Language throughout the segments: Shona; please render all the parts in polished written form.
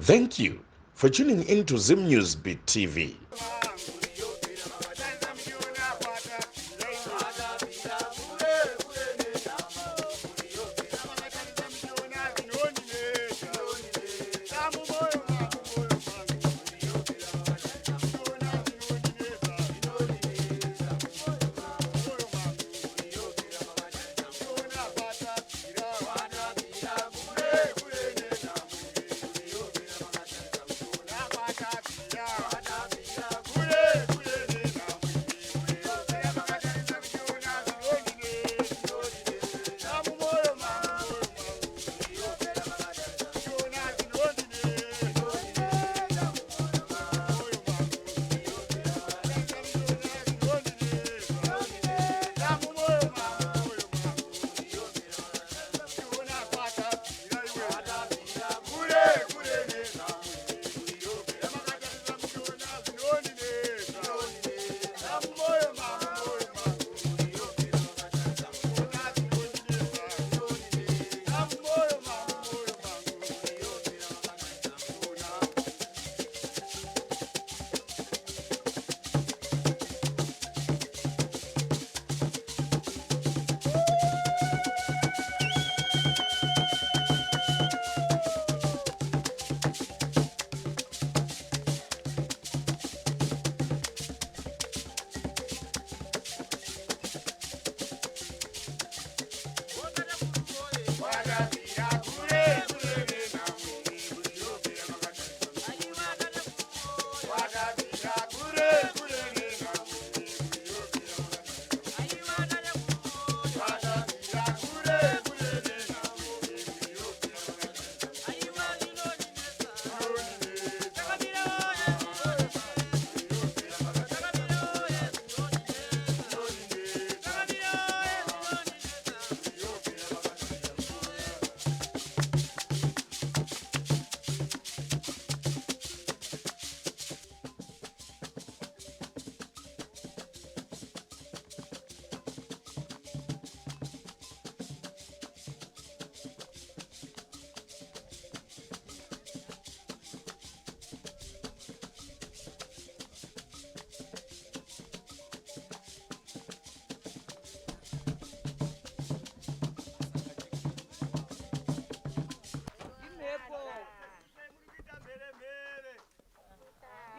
Thank you for tuning into Zim News Beat TV.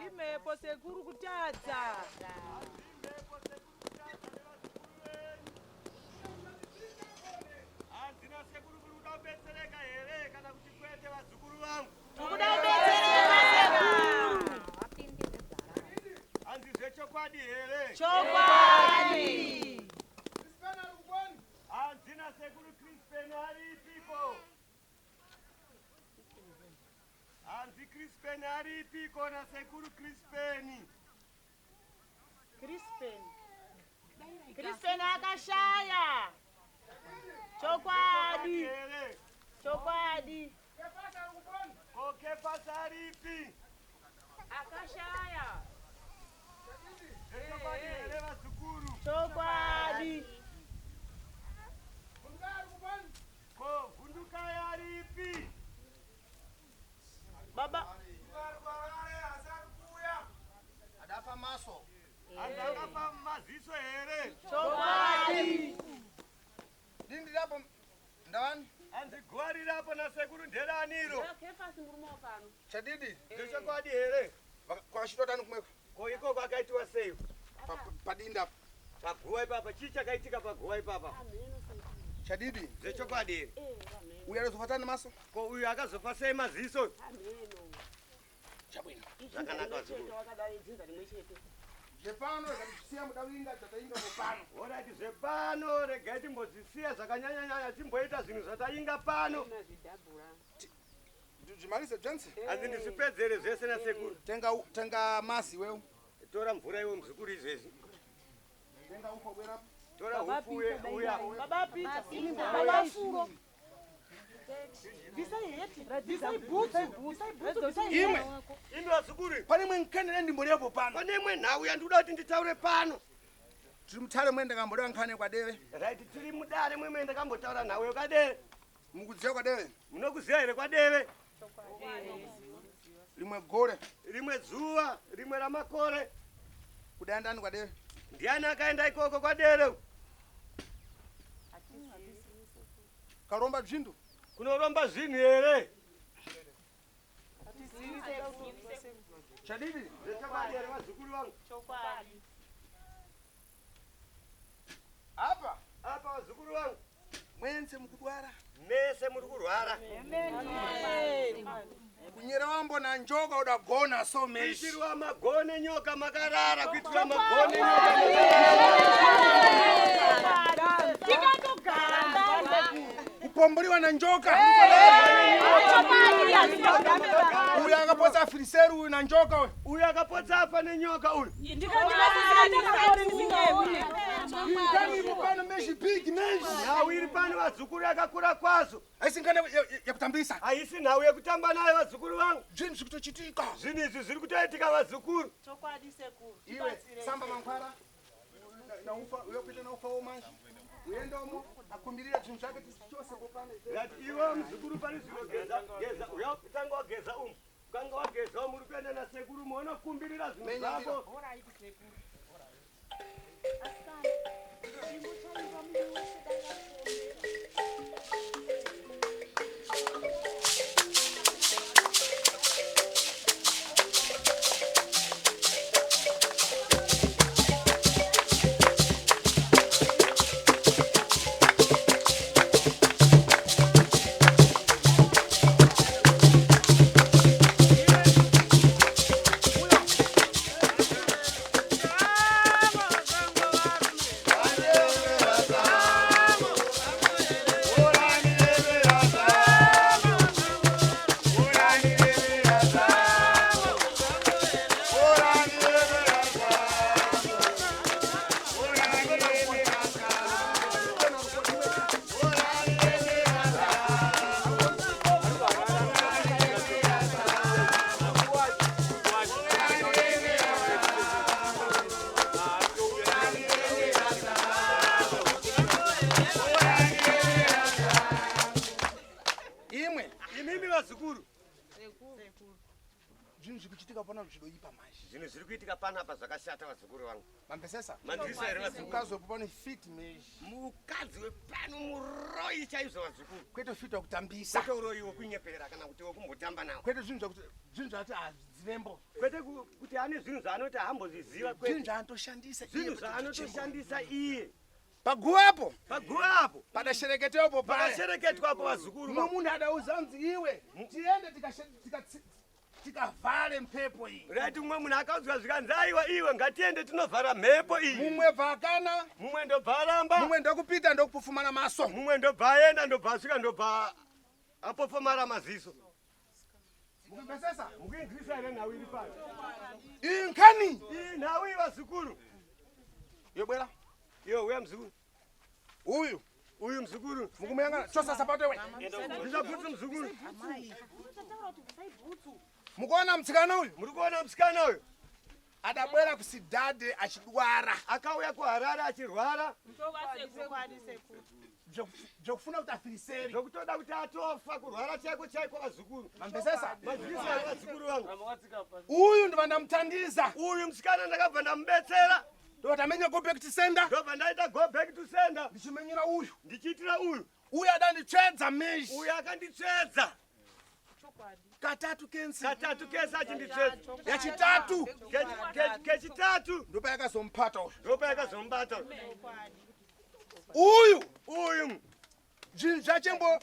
Imepo seguru kutadza. Anzina seguru kudabetsereka here kana kuti kwete vazukuru vangu. Tukudabetsereka seguru. Anzi zvechokwadi here. Chokwadi. Anzina seguru Crispin aripiko. Anzi Crispin aripiko na seguru Crispin. Crispin akashaya. Chokwadi. Chokwadi. Koke pasaripi. Akashaya. Zvechokwadi here vazukuru. Chokwadi. Ko vundukai aripi. Baba. Adafa maso. Andakafa maziso here. Chokwadi. Dindi lapo ndawani? Anzi gwari rapo na sekuru nderaniro. Chadidi? Zvechokwadi here. Kwa shito tani kumeko? Ko iko kwakaitiwa sei? Padinda. Paguwa ipapa chii chakaitika paguwa ipapa? Chadidi? Zvechokwadi here. Uya rezofatani maso? Ko uyu akazofa sei maziso? Chabwino. Zvakanaka vazukuru. Zvepano zvatichisiya mudavinga zvatainga mupano. Orati zvepano regai timbozvisiya zvakanyanya timboita zvinhu zvatainga pano. Zvimarise Johnson? Anzi ndizvipedzere zvese nasekuru. Tenga masi wewe. Tora mvura iwe muzukuru izvezvi. Tenga upo bwera. Tora hufu uya. Baba Peter. Baba Furo. Imi vazukuru. Pane mwe nkane ndimbolepo pano. Pane imwe nhau yandikuda kuti nditaure pano. Tiri mutare mwende kambolewa nkhane kwa Deve. Right, tiri mudare mwemwe ndakambotaura nawe kwadeve. Mukudziwa kwa Deve? Munokuziva here kwadeve? limwe gore rimwe zuva rimwe ramakore. kudai ndani kwa deve Ndiani akaenda ikoko kwa dere? karomba zvindu Kunoromba zvinhu here? chadidi Zvechokwadi here vazukuru vangu? Chokwadi. apa Apa vazukuru vangu? mwense mukudwara Mese muri kurwara. kunyera wambona njoka udagona so meshi Kuitirwa magone nyoka makarara, kuitirwa magone nyoka kupombuliwa na njoka uyu akapotsa filiseru uyu na njoka uyu uyu akapotsa afa nenyoka uyu. pano meshi big meshi Nhau iri pano vazukuru yakakura kwazvo. aisingana yakutambisa Haisi nhau yekutamba nayo vazukuru vangu. zvinhu zvikutochitika Zvinhu izvi zviri kutoitika vazukuru. Chokwadi sekuru. iwe samba mangwara naufa uyokuita naufa womanje uyendomo akumbirira zvinhu zvake chose kopane Ngati iwe muzukuru pani zvino geza uyakutanga wageza umu. Ukanga wageza umu uri kuenda nasekuru muonokumbirira zvinhu zvako. zvinhu zvikuchitika pana zvidoipa manje Zvinhu zviri kuitika panapa zvakashata vazukuru vangu. mambesesa Manzwisa here vazukuru? mukadzi wepo pane fit meshi Mukadzi wepano muroyi chaizvo vazukuru. kwete fit wakutambisa Kwete uroyi wokunyepera kana kuti wokumbotamba nawo. kwete zvinhu zvati hazinembo Kwete kuti ane zvinhu zvaanoti hambozviziva zvinhu kwete. zvaanotoshandisa Zvinhu zvaanotoshandisa iye. paguvapo Paguvapo padashereketewapo paya pakashereketwapo vazukuru mumwe vangu. munhu adauza nzi iwe tiende tikavhare mhepo iyi Rati mumwe munhu akaudzwa zvikanzi aiwa iwe ngatiende tinovhara mhepo iyi. mumwe bvakana Mumwe ndobva aramba. mumwe ndokupita ndokupofumana maso Mumwe ndobva aenda ndobva asvika ndobva apofomara maziso. mukambesesa Mukuinzwisa here nhau iri pano? inkani Iyi nhau iyi vazukuru. yobwera Iwe uya muzukuru. uyu Uyu muzukuru. mukumuyangana chosa sapato we Ndizabvutsa muzukuru. mukuona mutsikana uyu Muri kuona musikana uyu? adabwera kusidhadhe achidwara Akauya kuHarare achirwara. Chokwadi sekuru. zvokufuna kuti afiriseri Zvokutoda kuti atofa kurwara chaiko chaiko vazukuru. mambesesa Mazivisa here vazukuru vangu. uyu ndiva ndamuthandiza Uyu musikana ndakabva ndamubetsera. ndoti amenye go back to sender Ndobva ndaita go back to sender. ndichimenyera uyu Ndichiitira uyu. uyu adanditsvedza meshi Uyu akanditsvedza. katatu kensi Katatu kese achinditsvedza. yachitatu Kechitatu ndopa yakazomupata uyu ndopa yakazomubata. uyu Uyu zvinhu zvachembo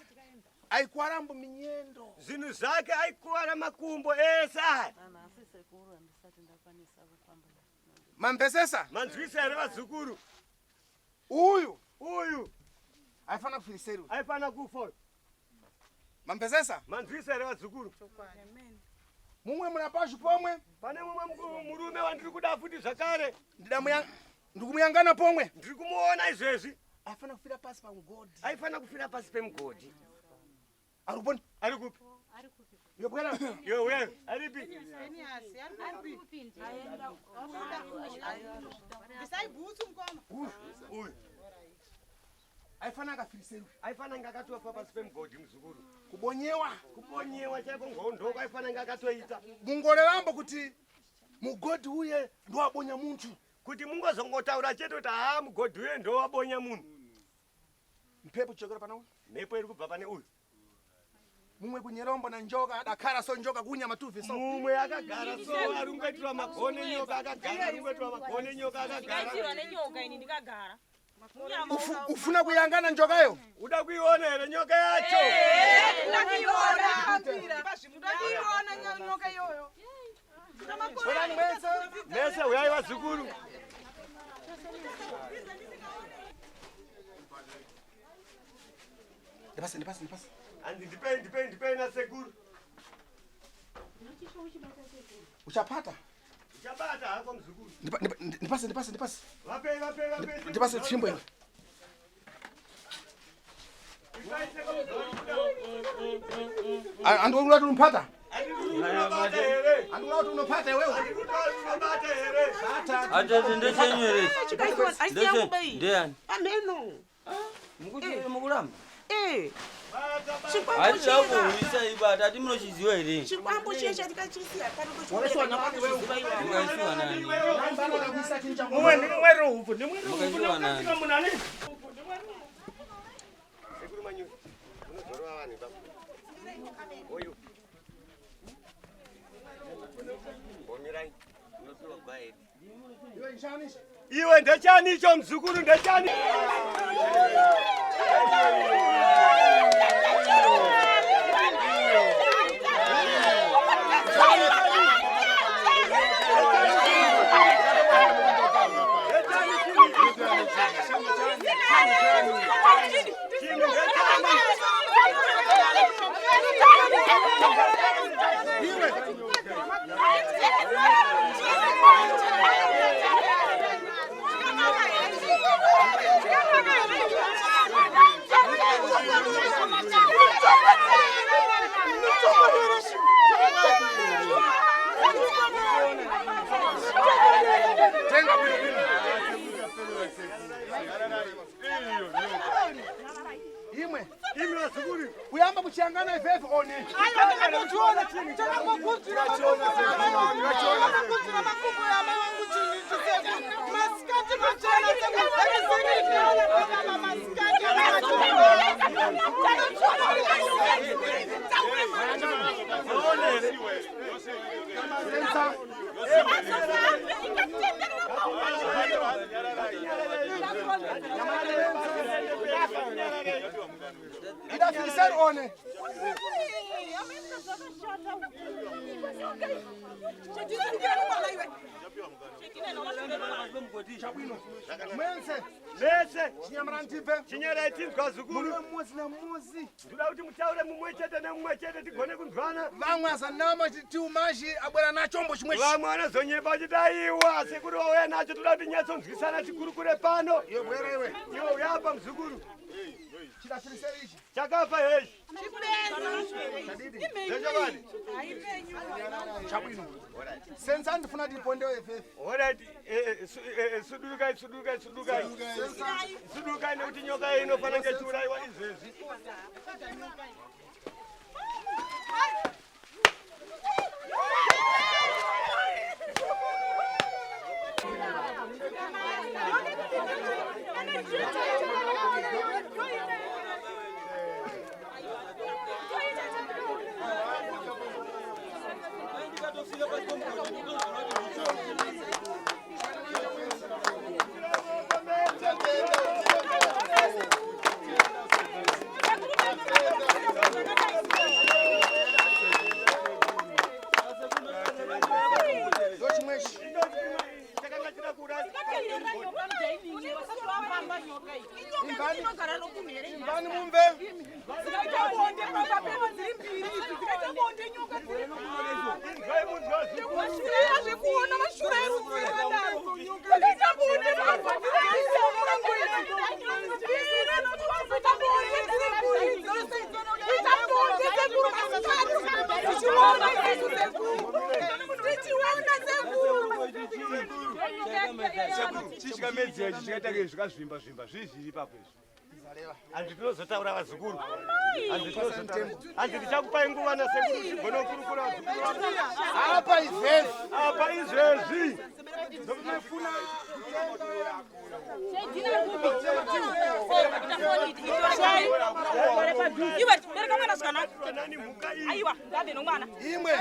aikwarambo minyendo zvinhu zvake aikuwara makumbo ese aya. mambesesa Manzwisa here vazukuru? uyu Uyu aifana kufiriseri uyu aifana kufa. mambesesa Manzwisa here vazukuru? mumwe muna pazvi pomwe Pane mumwe murume wandiri kuda futi zvakare. ndikumuyangana pomwe Ndiri kumuona izvezvi. aifana kufira pasi pamugodhi Aifana kufira pasi pemugodhi. ari kuponi Ari kupi? yobwera Yo we, aripi? Bisai butsu mkoma. Uyu. Aifana akafiriseri. Aifana ngakatwa papa spemgodi mzukuru. Kubonyewa chako ngondo aifana ngakatoita. Mungole lambo kuti mugodi uye ndo abonya muntu. Kuti mungozongotaura chete kuti mugodi uye ndo abonya muntu. Mpepo chokera pana uyu. Mpepo iri kubva pane uyu. Mumwe kunyerombo na njoka adakara so njoka kunya matuvi so. Mumwe akagara so arungaitwa magone nyoka akagara arungaitwa magone nyoka akagara. Ndikaitirwa nenyoka ini ndikagara. Ufuna kuyangana njokayo? Uda kuiona ere nyoka yacho. Ndakiona nyoka yoyo. Mese uyai wazukuru. Ndipase. Andi ndipe na seguru. Uchapata? Uchapata hako mzukuru. Ndipase. Wape. Ndipase chimbo hiyo. Andu ula tumpata? Andu ula tunopata wewe. Ata ndio chenyewe. Ndiani? Ameno. Mugulamba. Chikwambo Ati lawo uisa ibata ati munochiziwa ere. Chikwambo chesha tikachisiya pano Waleso wanapati wewe. Mukaifiwa nani? Nambano la kuisa chinja. Mwero upo. Mukaifiwa nani? Seguru manyu. Unozorwa wani baba. Oyo. Bomirai. Unozorwa kwae. Iwe nshanishi. Iwe ndechani cho mzukuru ndechani. Imwe wasukuru. Kuyamba kuchangana ifefe one. Ayo ndakamuona chini. Ndakamukudzira makumbo ya mawangu chini. Maskati machana Ida filiseri one. Mese. Chinyamara ntipe. Chinyara itinzwa zukuru. Mmozi na mmozi. Tuda kuti mutaure mumwe chete tigone kunzwana. Vamwe asanama tiumaji abwera na chombo chimwe. Vamwe anazonyepa chidaiwa sekuru wauya nacho tuda kuti nyatsonzwisana tikurukure pano. Iwe bwera iwe. Iwe uyapa mzukuru. Chida filiseri ichi. Chakafa heshi. Chabwino. Senza ndifuna ndipondewe ifefe. Alright, sudurukai. Sudurukai nekuti nyoka inofana ngechiuraiwa izvezvi. Mbani mumve. Chichikamedzi chikaita zvimba zvizviri papo izvi. anditozotaura vazukuru andichakupai nguva nasekuru chigonokurukura vazukuru apa izvezvi apa izvezvi ndomufuna imwe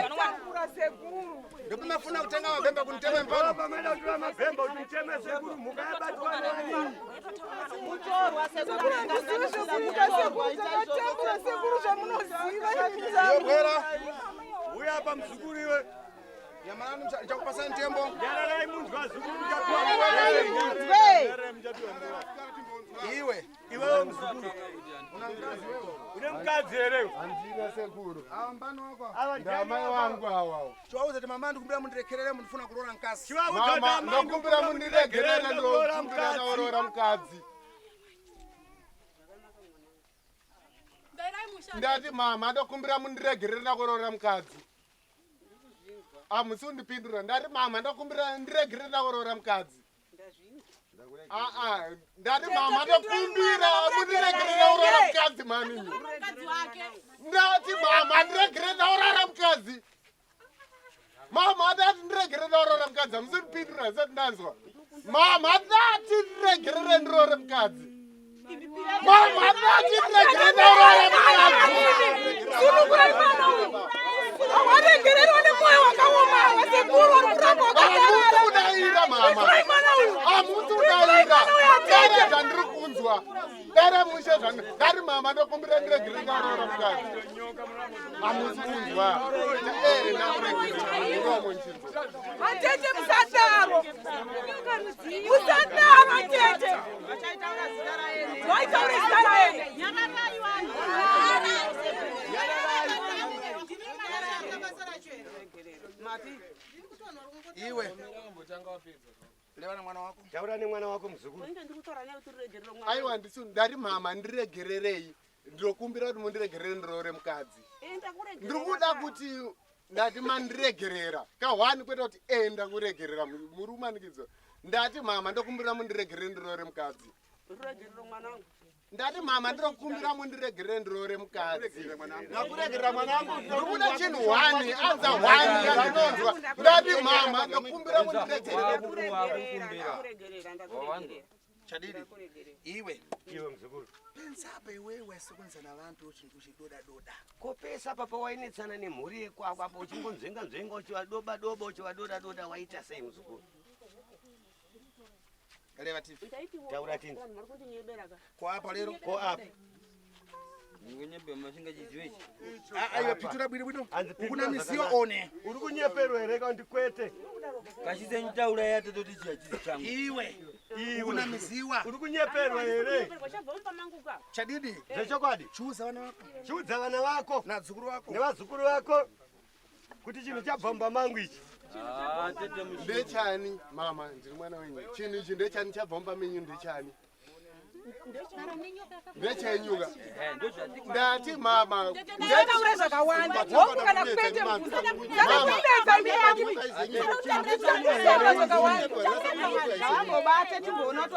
ndomufuna kutenga mabhembe kuniteme mpano pamene utora mabhembe kuti muteme sekuru mhuka yabatwa nani yobwera uya apa mzukuru iwe yamanani chakupasa ntembo yararai munzwa zukuru iwewe mzukuru une mukadzi here andina sekuru awa mbano wako ndamai vangu awawo chiwauza kuti mama ndikumbira mundirekerere mundifuna kuroora mkazi mama ndokumbira mundiregerere ndokumbira naorora mukadzi ndati mama ndokumbira mundiregerere nakuroora mukadzi musundipindura ndati mama ndokumbira ndiregerere nakuroora mukadzi ndati mama ndokumbira mundiregerere nakuroora mukadzi maninyi ndati mama ndiregerere nakuroora mukadzi mama ndati ndiregerere nakuroora mukadzi musundipindura sati ndanzwa mama ndati ndiregerere ndiroore mukadzi mama ndati ndiregerere nakuroora mukadzi awaregererwa nemoyo wakaoma wasekuru amutudaira mama amutudaira dare zvandiri kunzwa dare mushe ndari mama ndokumbira ndiregerere nakuroora mukadzi amusi kunzwa ndakuregerera monchizwa atete musadaro musadaro atete waitaura zita raeni iwe levana mwana wako taura nemwana wako mzukuru aiwa ndisu ndari mama ndiregererei ndokumbira kuti mundiregerere ndiroore mukadzi ndiri kuda kuti ndati mandiregerera kahwani kweta kuti ndakuregerera muri kumanikidzwa ndati mama ndokumbira mundiregerere ndiroore mukadzi ndati mama ndinokumbira mundiregerere ndiroore mukadzi nakuregerera mwanangu ndiri kuda chinhu hwani anza hwani yandinonzwa ndati mama ndokumbira mundiregerere chadidi iwe mzukuru pensapo iwewe sekunzana vantu chintu chidoda-doda kopesa papa wainetsana nemhuri yekwako apa uchingonzvenga-nzvenga uchivadoba-doba uchivadoda-doda waita sei mzukuru reva tifi taura tini koapa lero koapa aiwa pitura bwino ukuna miziwa one uri kunyeperwa here kandi kwete kachisenyitaura yatototi chiachizi changu iwe ukuna miziwa uri kunyeperwa here chadidi zvechokwadi chiudza vana vako chiudza vana vako nadzukuru vako nevazukuru vako kuti chinhu chabvamba mangu ichi ndechani mama ndiri mwana wenyu chinhu ichi ndechani chabvamba menyu ndechani ndechenyuka ndati mama ndataura zvakawanda hongu kana kwete zvakawanda timbona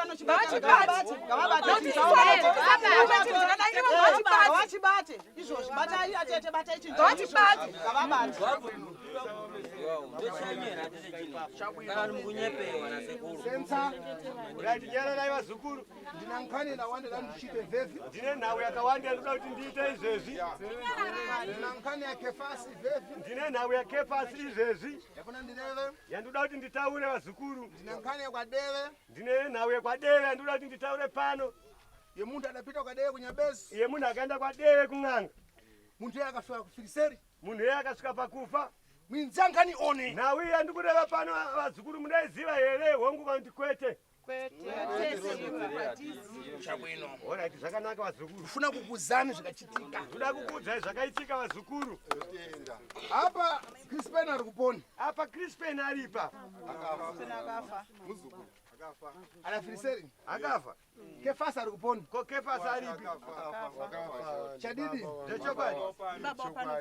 twanowachibate izvozvi batai atete batai chingawachibate ngavabate sensa urati nyararai vazukuru ndinankanira wandira ndichite vhevhi ndine nhau yakawanda ndoda kuti ndiite izvezvi ndinankanira kefasi vhevhi ndine nhau yakefasi izvezvi yafuna ndireve yandoda kuti nditaure vazukuru ndinankanira kwadeve ndine nhau yakwadeve yandoda kuti nditaure pano yemuntu adapita kwadeve kunyabesi iye munhu akaenda kwadeve kun'anga muntu iye akasvika kufikiseri munhu iye akasvika pakufa mwinzankani one nhau iyi yandikureva pano vazukuru munaiziva here hongu kuti kwete chabwino orati zvakanaka vazukuru ufuna kukuzani zvakachitika ndoda kukuudzai zvakaitika vazukuru apa Crispin ari kuponi apa Crispin aripa ana firiseri akafa kefasi ari kuponi ko kefasi aripi chadidi zvechokwadi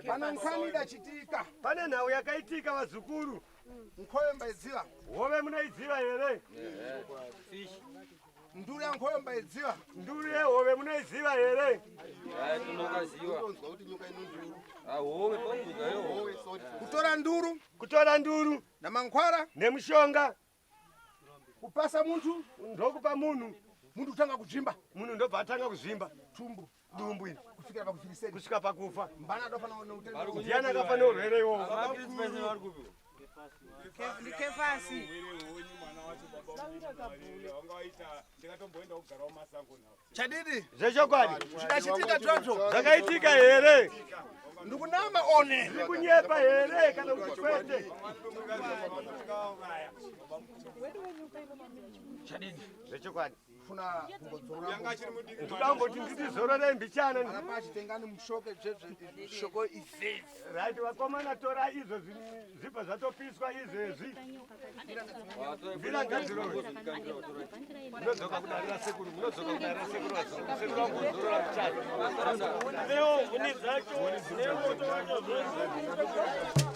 pana nkhani idachitika pane nhau yakaitika vazukuru nkhoyo mbaidziva hove munaidziva here Nduru yankoyo mbaiziva. Nduru yehove munoiziva here? Tinokaziva. kuti nyoka inonduru. Hove pamunyika yo. Kutora nduru Namankwara. nemushonga Kupasa muntu. ndokupa munhu. Muntu utanga kujimba. Munhu ndobva atanga kuzvimba Tumbu. dumbu iri Kufikira pakufiliseni. kusvika pakufa. Mbana adofana neutendo. Ndiani akafa neurwere iwohwo? Makristu pese vari kupiwa. Ndikefasi. Chadidi. Zvechokwadi Zvidachitika zvacho. zvakaitika here? Ndikunama one. Ndiri kunyepa here kana kuti kwete? Chadidi. Zvechokwadi Funa kungodzora. ndikamboti nditizororei mbichana. Anapa chitengani mushoke shoko izezi. Right, vakomana tora izvo zvibva zvatopiswa izvezvi. Vira ngadziro. Munodzoka kudarira sekuru, munodzoka kudarira sekuru. Sekuru ambozorora mbichana. Leo huni zvacho, leo moto wacho zvose.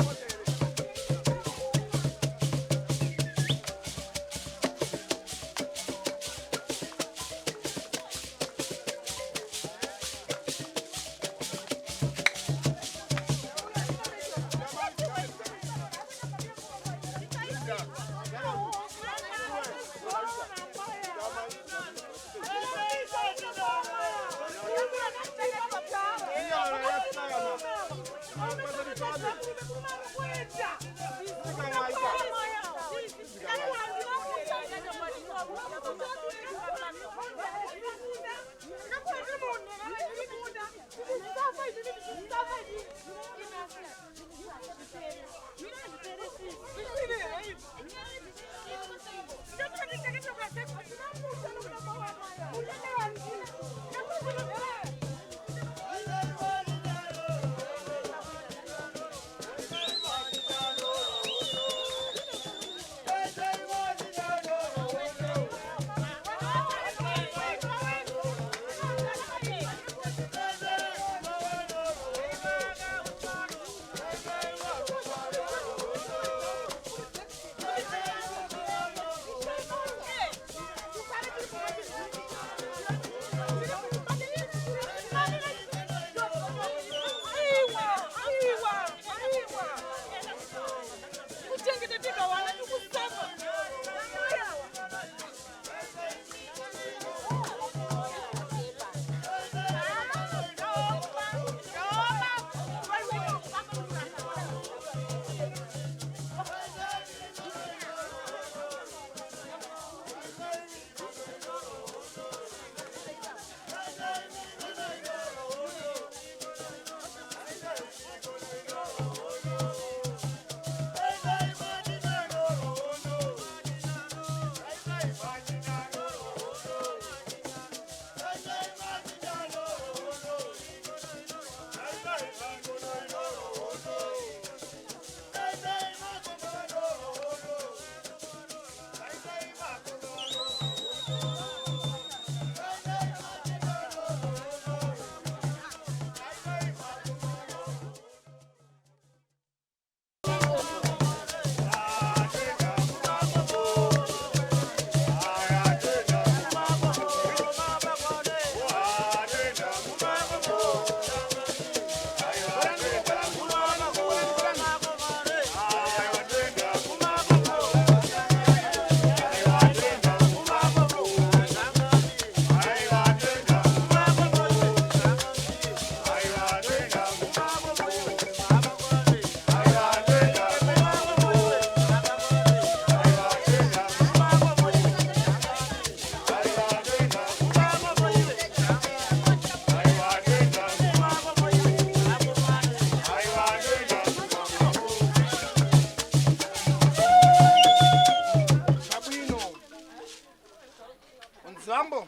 Zambo.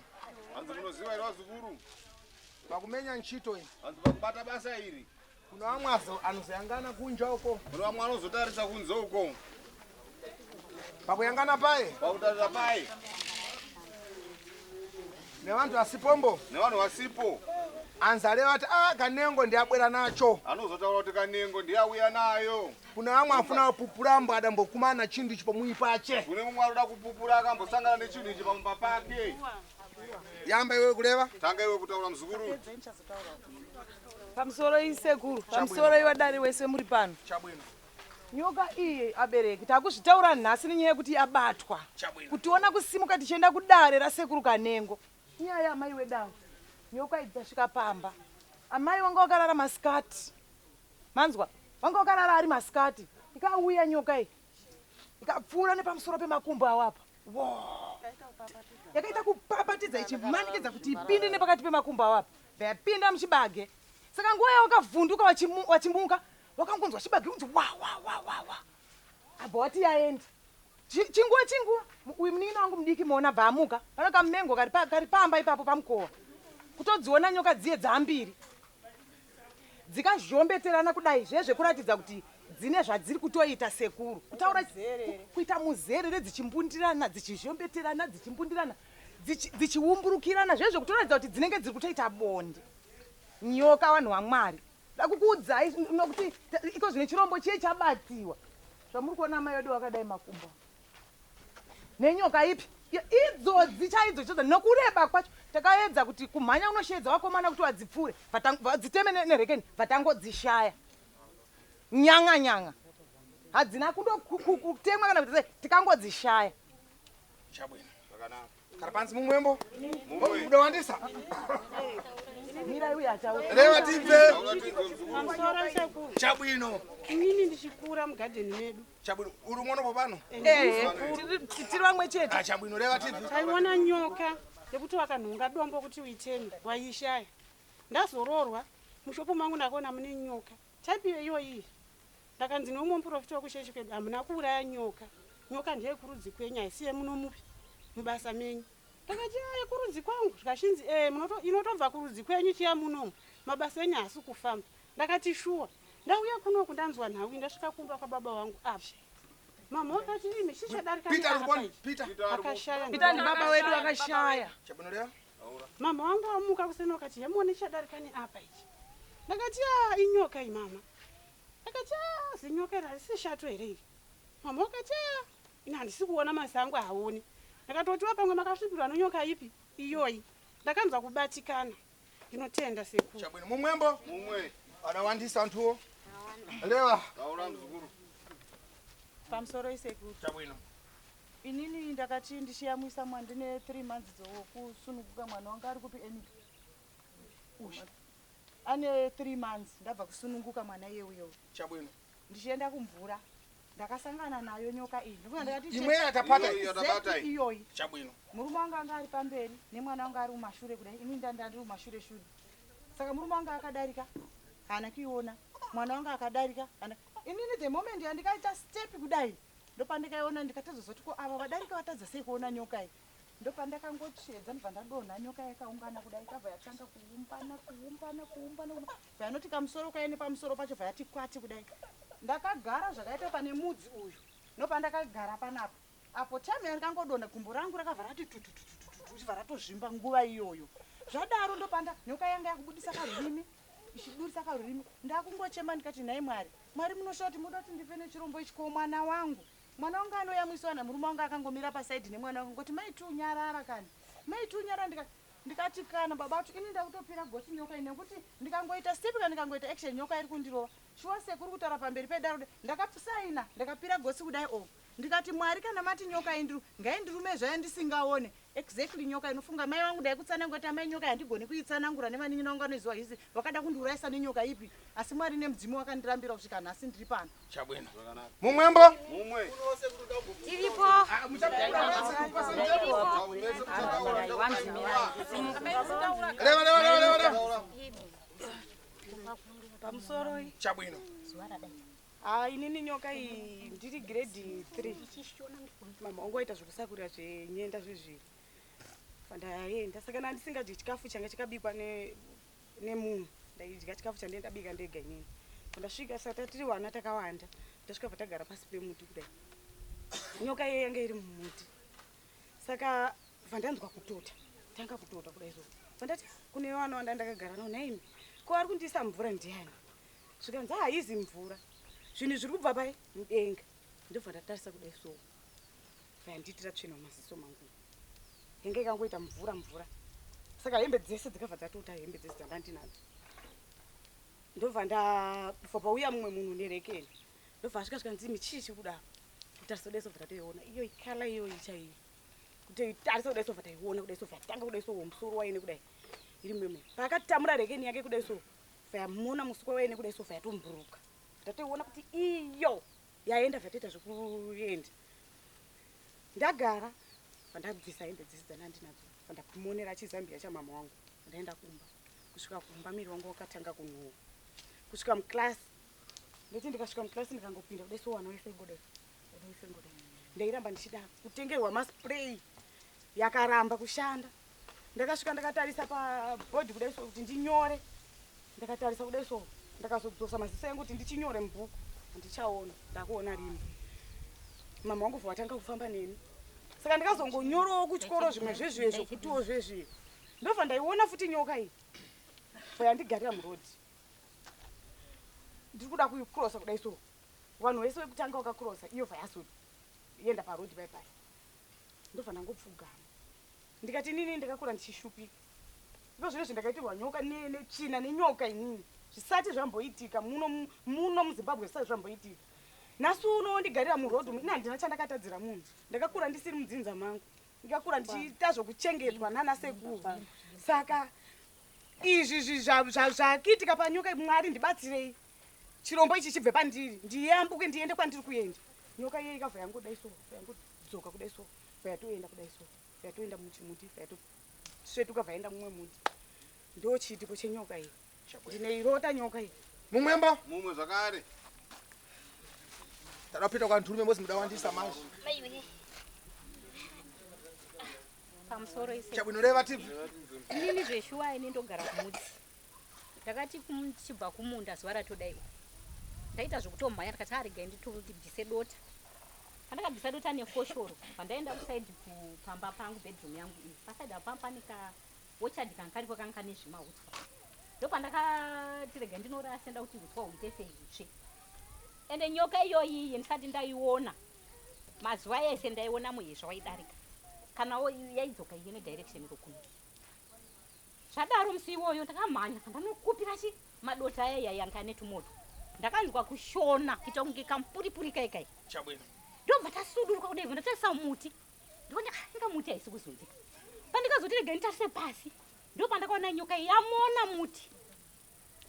Hanzi munoziva iri vazukuru. Pakumenya nchito iyi. Hanzi pakubata basa iri. Kuna vamwe anozoyangana kunja uko. Kuna vamwe anozotarisa kunze uko. Pakuyangana paye. Pakutarisa paye. Nevantu vasipombo. Nevanhu vasipo. anzaleva ati Kanengo ndiabwera nacho. Anozotaura kuti Kanengo ndiauya nayo. Kuna amwe afuna kupupulambo adambokumana chindu ichi pamwi pache. Kune mumwe anoda kupupula akambosangana nechinhu ichi pamumba pake. Yamba iwe kuleva? Tanga iwe kutaura muzukuru. Pamusoro isekuru, pamusoro iwadari wese muri pano. Chabwino. Nyoka iyi abereki takuzvitaura nhasi nenyaya yekuti abatwa. Kutiona kusimuka tichienda kudare rasekuru Kanengo. Nyaya amai wedangu. Nyoka idzi dzasvika pamba. Amai wanga wakarara masikati. Manzwa? Wanga wakarara ari masikati. Ikauya nyoka iyi. Ikapfuura nepamusoro pemakumbo awapa. Yakaita kupapatidza ichimanikidza kuti ipinde nepakati pemakumbo awapa. Yapinda muchibage. Saka nguva wakavhunduka wachimuka, wakangonzwa chibage unzi wa. Abva wati yaenda. Chinguwa. Uyu munin'ina wangu mudiki muona bva amuka. Pane kamengo kari pamba ipapo pamukova. Kutodziona nyoka dziye dzambiri. Dzikazhombeterana kudai zvezvekuratidza kuti dzine zvadziri kutoita sekuru. Kutaura kuita muzerere dzichimbundirana, dzichizhombeterana, dzichimbundirana, dzichiumburukirana zvezvo kutoratidza kuti dzinenge dziri kutoita bonde. Nyoka vanhu vaMwari. Ndakukuudzai nokuti iko zvine chirombo chiye chabatiwa. Zvamuri kuona mai vedu vakadai makumbo. Nenyoka ipi? Idzodzi chaidzo nokureba kwacho takaedza kuti kumhanya unoshedza wakomana kuti wadzipfure vadziteme nerekeni vatangodzishaya nyanga hadzina kundokutemwa kana kuti tikangodzishaya. Chabwino. Karapanzi mumwembo? Muda wandisa? Mira uyu achauri. Reva tibve. Pamusoro sekuru. Chabwino. Inini ndichikura mugadheni medu. Chabwino. Uri mwono popano? Tiri vamwe chete. Chabwino reva tibve. Taiona nyoka yekuti wakanhunga dombo kuti uiteme waishaya. Ndazororwa mushopo mangu ndakaona mune nyoka. Chaipiwe iyoyi. Ndakanzi nomwe muprofiti wakusheshi kwedu hamuna kuuraya nyoka. Nyoka ndiye kurudzi kwenyu haisiye munomupi mubasa menyu. Ndakati kurudzi kwangu zvakashinzi inotobva kurudzi kwenyu chiya munomu mabasa enyu haasi kufamba. Ndakati shuwa ndauya kuno kundanzwa nhau ndasvika kumba kwababa wangu apa. Mama wakati imi chichadarika akashaya. Peter ndi baba wedu akashaya. Chabwino reva? Mama wangu amuka kusena wakati hemuone chichadarika ni apa ichi. Ndakati inyoka iyi mama. Ndakati zinyoka rasi shato here iri. Mama wakati ina handisi kuona masango haoni. Ndakatotiwa pamwe makasvipirwa nonyoka ipi iyoyi. Ndakanzwa kubatikana. Ndinotenda sekuru. Chabwino mumwembo? Mumwe. Adawandisa antuwo. Reva. Taura muzukuru. Pamusoro isekuru. Chabwino. Inini ndakati ndichiyamwisa mwandine 3 months wokusununguka mwana wanga ari kupi eni. Ane 3 months ndabva kusununguka mwana yeuyo. Chabwino. Ndichienda kumvura. Ndakasangana nayo nyoka iyi. Imwe yatapata iyoyi. Chabwino. Murume wanga anga ari pamberi nemwana wanga ari mumashure kudai. Ini ndandiri mumashure shure. Saka murume wanga akadarika kana kuiona. Mwana wanga akadarika kana inini the moment yandikaita step kudai. Ndopandikaiona ndikatozoti ko ava vadarika vatadza sei kuona nyoka iyi. Ndopandakangochedza ndibva ndadonha nyoka yakaungana kudai kabva yatanga kuumbana. Vanoti kamusoro kaene pamusoro pacho vayati kwati kudai. Ndakagara zvakaita pane mudzi uyu. Ndopandakagara panapo. Apo time yangangodonha gumbo rangu rakabva rati chibva ratozvimba nguva iyoyo. Zvadaro ndopanda nyoka yanga yakubudisa karurimi. Ichidurisa karurimi. Ndakungochema ndikati nhai Mwari munoshoti muda kuti ndife nechirombo ichi ko mwana wangu. Mwana wangu anoyamwiswa namurume wangu akangomira pasaidi nemwana wangu ngoti maitunyarara kani. Maitunyarara ndikati kana baba vacho ini ndakutopira gosi nyoka ine kuti ndikangoita step kana ndikangoita action nyoka iri kundirova. Shuwa sekuru kutaura pamberi pedaro ndakapsaina ndakapira gosi kudai ndikati Mwari kana mati nyoka indru ngaindirume zvaya ndisingaone exactly nyoka inofunga mai wangu ndaikutsanangura mai nyoka yandigoni kuitsanangura nevanin'ina wangu anoziva hizi vakada kundiurayisa nenyoka ipi asi Mwari nemudzimu wakandirambira kusvika nhasi ndiri pano. Chabwino. Mumwembo? Mumwe. Iripo. Reva. Pamusoro iyi. Chabwino. Inini nyoka iyi ndiri grade 3. Mama wangoita zvokusakurira zvenyenda zvezviri. Ndaenda saka ndisingadyi chikafu changa chakabikwa nemunhu. Ndaidya chikafu chandendabika ndega inini. Ndasvika saka tiri wana takawanda. Ndasvika patagara pasi pemuti kudai. Nyoka iyo yanga iri mumuti. Saka vandanzwa kutota. Tanga kutota kudai zo. vandati kune vana vanda ndakagara navo naimi ko ari kundiisa mvura ndiani zvikanzi haizi mvura zvinhu zviri kubva pai mudenga ndobva ndatarisa kudai so vayandiitira tsvina mumaziso mangu henge ikangoita mvura saka hembe dzese dzikabva dzatota hembe dzese dzanga ndinadzo ndobva ndafa pauya mumwe munhu nerekeni ndobva asvika zvikanzi chii kudaro kutarisa kudai so bva tatoiona iyo ikala iyoyi chaiyo kuti tarisa kudai so bva taiona kudai so vatanga kudai so womusoro waine kudai iri meme paakatamura rekeni yake kudai so vayamona musukwa waine kudai so vayatomburuka tatoiona kuti iyo yaenda zvatoita zvekuenda ndagara vandabvisa hembe dzese dzanga ndinadzo vandamonera chizambia chamama wangu ndaenda kumba kusvika kumba miri wangu wakatanga kunhuwa kusvika muklasi ndeti ndikasvika muklasi ndikangopinda kudai so wana wese ngodai ndairamba ndichida kutengerwa maspray yakaramba kushanda ndakasvika ndakatarisa pabhodhi kudai so kuti ndinyore ndakatarisa kudai so ndakazodzosa maziso engu kuti ndichinyore mubhuku handichaona ndakuona rimwe mama wangu watanga kufamba neni saka ndikazongonyorawo kuchikoro zvimwe zvezvezvo kutiwo zvezviyo ndobva ndaiona futi nyoka iyi vayandigarira murodhi ndiri kuda kuikurosa kudai so vanhu vese vekutanga vakakurosa iyo vayazoenda parodhi pai ndobva ndangopfugama ndikati inini ndakakura ndichishupika ndo zvino zvindakaitirwa nyoka netsvina nenyoka inini zvisati zvamboitika muno muzimbabwe zvisati zvamboitika nhasi uno ndigarira murodhi ina handina chandakatadzira munhu ndakakura ndisiri mudzinza mangu ndikakura ndichiita zvokuchengetwa nana sekuru saka izvi zvakiitika panyoka mwari ndibatsirei chirombo ichi chibve pandiri ndiyambuke ndiende kwandiri kuenda nyoka iye ikabva yangodai so yangodzoka kudai so vayatoenda kudai so vayatoenda muchimuti vayatosvetuka vaenda mumwe muti ndo chiitiko chenyoka iyi ndineirota nyoka iyi mumwemba mumwe zvakare tadapita kwanturume mozi mudawandisa manje pamusoro ise chabwino reva tipi inini zveshuwa ine ndogara kumudzi ndakati chibva kumunda zuva ratodaiwa ndaita zvokutomhanya ndikati aregai ndibvise dota pandakabvisa dota nefoshoro pandaenda kusaidi pamba pangu bedroom yangu iyi pasaidi apa pane kaochadi kanga karipo kanga kane zvimauswa ndopandakati regai ndinorasa nda kuti uswa huite seitsve ende nyoka iyoyi yendisati ndaiona mazuva ese ndaiona muhezva waidarika kanawo yaidzoka iye nedirection rokuno zvadaro musi iwoyo ndakamhanya pandanokupira madota aya yanga netumoto ndakanzwa kushona kuita kunge kampuripuri kaikai chabwino ndobva tasuduruka kudai ndatarisa muti ndikona inga muti haisi kuzunzika pandikazoti regai nditarise pasi ndopandakaona nyoka yamona muti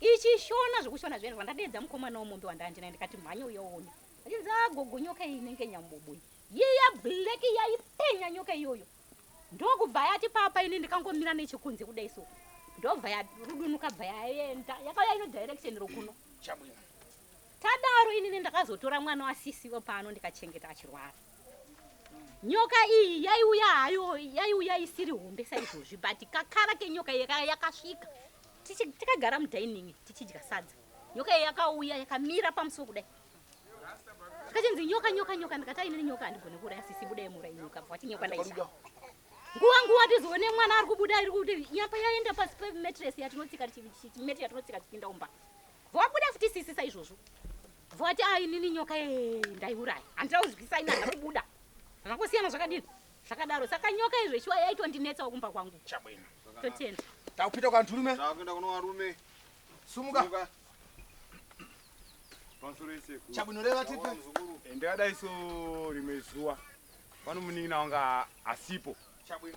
ichishona zvokushona zvenhu vandadedza mukomana womombe wandandina ndikati mhanya uyoona achinzi agogo nyoka iyi inenge nyamboboyi yiya bleki yaipenya nyoka iyoyo ndokubva yati papa ini ndikangomira nechikunze kudai so ndobva yarudunuka bva yaenda yakauya ino direction rokuno chabwino tadaro inini ndakazotora mwana wasisiwo pano ndikachengeta achirwara nyoka iyi yaiuya hayo yaiuya isiri hombe saizvozvi but kakara kenyoka yakasvika tikagara mudhainingi tichidya sadza nyoka iyi yakauya yakamira pamusuwo kudai tikachinzi nyoka ndikati ainini nyoka handigone kuuraya sisi budai murai nyoka bvati nyoka ndaisha nguwa tizoone mwana ari kubuda ari kuti nyapa yaenda pasi pemetress yatinotsika meti yatinotsika tichienda umba vabuda futi sisi saizvozvo vati ainini nyoka ndaiuraya handirauzwisai nanda kubuda zvakangosiyana zvakadini zvakadaro saka nyoka izveshuwa yaitondinetsawo kumba kwangu chabwino totenda takupita kwanturume takuenda kuno varume sumuka pamusoro ise chabwino reva tipi ndakadaiso rimwe zuva pano munin'ina wanga asipo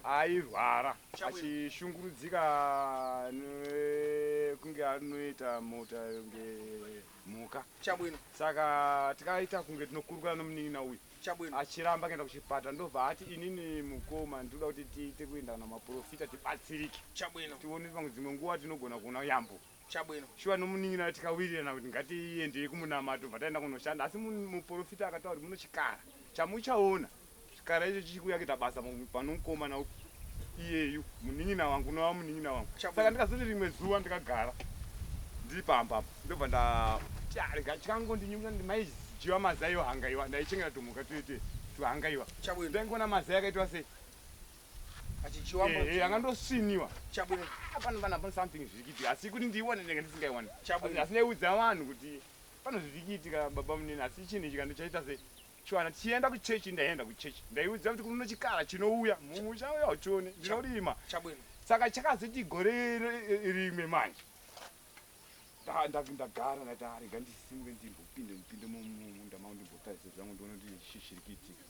airwara achishungurudzika kunge anoita mota ngemhuka chabwino saka tikaita kunge tinokurukura nomunin'ina uyu chabwino achiramba kuenda kuchipata ndobva ati inini mukoma ndinoda kuti tiite kuenda namaprofita tibatsirike chabwino tione pamwe dzimwe nguva tinogona kuona yambo chabwino shuwa nomunin'ina tikawirirana kuti ngatiendei kumunamato bva taenda kunoshanda asi muprofita akataura kuti muno chikara chamuchaona chikara icho chichikuya kuita basa panomukoma na iyeyu munin'ina wangu nova munin'ina wangu saka ndikazoti rimwe zuva ndikagara ndiri pamba ndobva ndarega chikangondinyumira maijiva mazaiwa hangaiwa ndaichengeta tumhuka tuite tuhangaiwa ndaingona mazai akaitwa sei achichiwambo angandosviniwa chabwino apana something zvirikiitika asi kuti ndiione ndenge ndisingaiwani Chabwino. asi neudza vanhu kuti pane zvirikiitika baba munini asi chinhu chikando chaita se chiwana tichienda kuchechi ndaenda kuchechi ndaiudza kuti kuno chikara chinouya muchauya uchione ndinorima chabwino saka chakazoti gore rimwe manje ndagara ndati arega ndisimbe ndimbopinde mumunda mangu ndimbotarisa zvangu ndiona kuti chirikiitika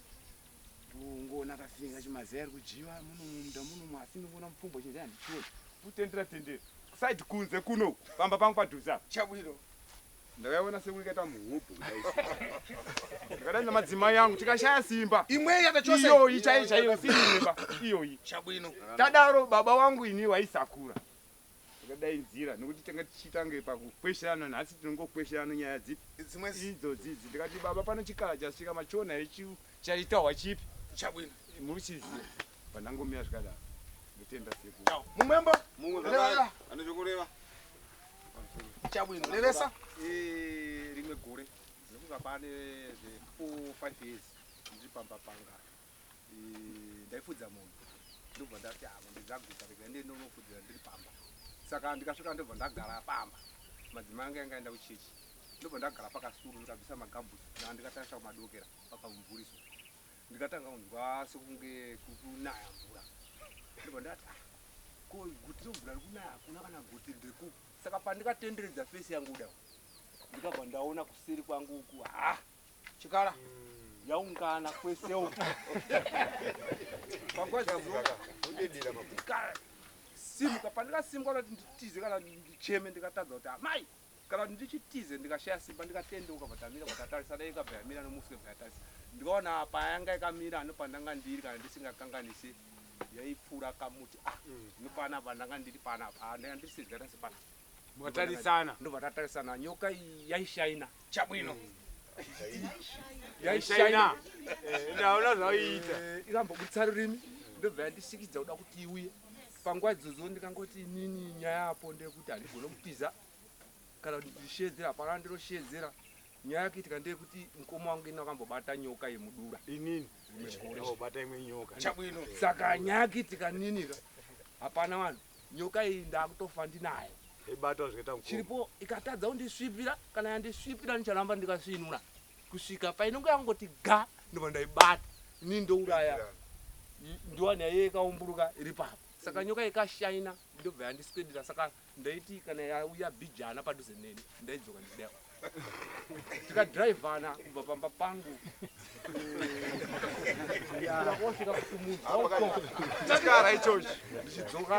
ngona akafinga chimazaya ari kujiva muno munda muno asi ndingoona mupfumbo chinzaya ndichiona kutendera kusaiti kunze kuno pamba pangu padhuza chabwino ndakaiona sekuikaita muhupu ndikadai namadzimai yangu tikashaya simba imwe yatachose iyoyi chaiyo siimba iyoyi chabwino tadaro baba wangu ini waisakura ndikadainzira nokuti tanga tichitange pakukwesherana nhasi tinongokwesherana nyaya dzipi dzimwe idzodzidzi ndikati baba pano chikara chasvika machona chaitahwa chipi chabwino muri chiziva pandangomira zvikadaro ndotenda seku mumwembo mumwe Leva. zvakare anochokureva chabwino levesa rimwe gore zvinobva pane 4-5 years ndiri panga ndaifudza munhu ndobva ndati munhu ndzaguta rega ndinonofudzira ndiri pamba saka ndikasvika ndobva ndagara pamba madzimai anga yangaenda kuchechi ndobva ndagara pakasuru ndikabvisa magambusi ndikatarisa kumadokera pakamumvuriso ndikatanga kunzwa sekunge kunaya mvura ndobva ndati guti remvura rikunaya kuna kana guti ndiriku saka pandikatenderedza fesi yangu kudai ndikabva ndaona kuseri kwangu uku chikara yaungana kwese uku simuka pandikasimuka kuti nditize kana ndicheme ndikatadza kuti amai kana kuti ndichitize ndikashaya simba ndikatendeuka bvatamira bvatatarisa dai ikabva yamira nomuswe bvayatarisa ndikaona apa yanga ikamira nopandanga ndiri kana ndisingakanganisi yaipfuura kamuti nopana pandanga ndiri panapa ndanga ndisizikatasi pana mwatarisana ndobva tatarisana nyoka iyi yaishaina chabwino yaishaina ndaona zvaiita ikambobudisa rurimi ndobva yandisikidza kuda kuti iuye panguva idzodzo ndikangoti nini nyaya yapo ndeyekuti handigone kutiza kana kuti ndishedzera hapana ndiroshedzera nyaya yakuitika ndeyekuti mukoma wangu ina wakambobata nyoka yemudura inini bata imwe nyoka chabwino saka nyaya yakuitika ninika hapana vanhu nyoka iyi ndakutofa ndinayo ibata zvikaita chiripo ikatadza kundisvipira kana yandisvipira ndicharamba ndikasvinura kusvika painonge yangoti ga ndobva ndaibata inini ndouraya ndiwana yaiye ikaumburuka iri papo saka nyoka ikashaina ndobva yandiswedera saka ndaiti kana yauya bhijana padhuze neni ndaidzoka ndidewa tikadhiraivhana kubva pamba pangu kusvika kutumuza chakara ichochi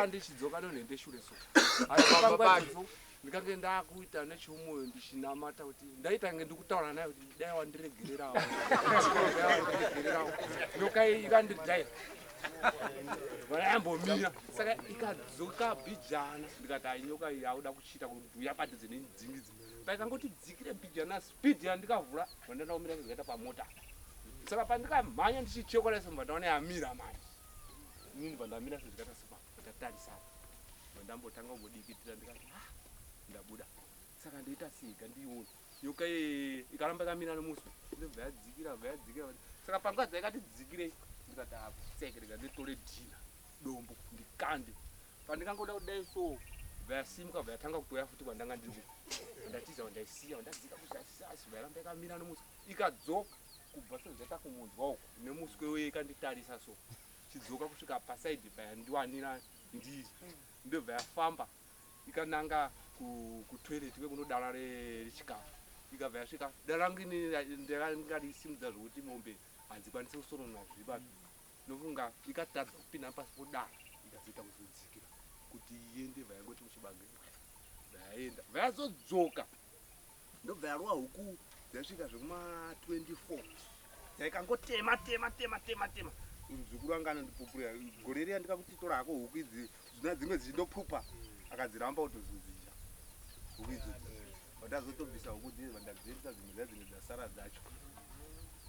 ndichidzoka nonhende shure so ndikange ndakuita nechomwoyo ndichinamata kuti ndaitange ndikutaura naye kuti dai wandiregererawo nyoka ikandijaira vayambomira saka ikadzoka bhijana ndikati ainyoka iyi auda kuchita kuuya padhuze nenidzingidzi paikangoti dzikire bhijana spidi yandikavhura vandandaumira zvikaita pamota saka pandikamhanya ndichichekora semba ndaona yamira manje inini vandamira sezvikaita sepa ndatarisana vandambotanga kumbodikitira ndikati ndabuda saka ndoita siga ndiiona nyoka ikaramba ikamira nomuswe ndobva yadzikira saka panguva dzaikati dzikirei ndikati apfutseke nditore dhina dombo ndikande pandikangoda kudai so vayasimuka vayatanga kutoya futi kwandanga ndiri ndatiza wandaisiya wandadzika kusasasi vairamba ikamira nomuswe ikadzoka kubva sezvaita kumunzwa uku nemuswe weye ikanditarisa so chidzoka kusvika pasaidhi payandiwanira ndiri ndobva yafamba ikananga kutoireti kwekunodara rechikafu ikabva yasvika dara rangu ndakangarisimudza zvokuti mombe hanzikwanisi kusorona zviripapi nofunga ikatadza kupinda pasi podara ikazoita kuzodzikira kuti iende vayangoti muchibange vayaenda vayazodzoka ndobva yarwa huku dzasvika zvekuma24 dzaikangotema muzukuru anga anondipupurira gore riya ndikakuti hako huku idzi zvina dzimwe dzichindopupa akadziramba kutozozizha huku idzodzi vandazotobvisa huku dzii vandadzirisa dzimwe dzasara dzacho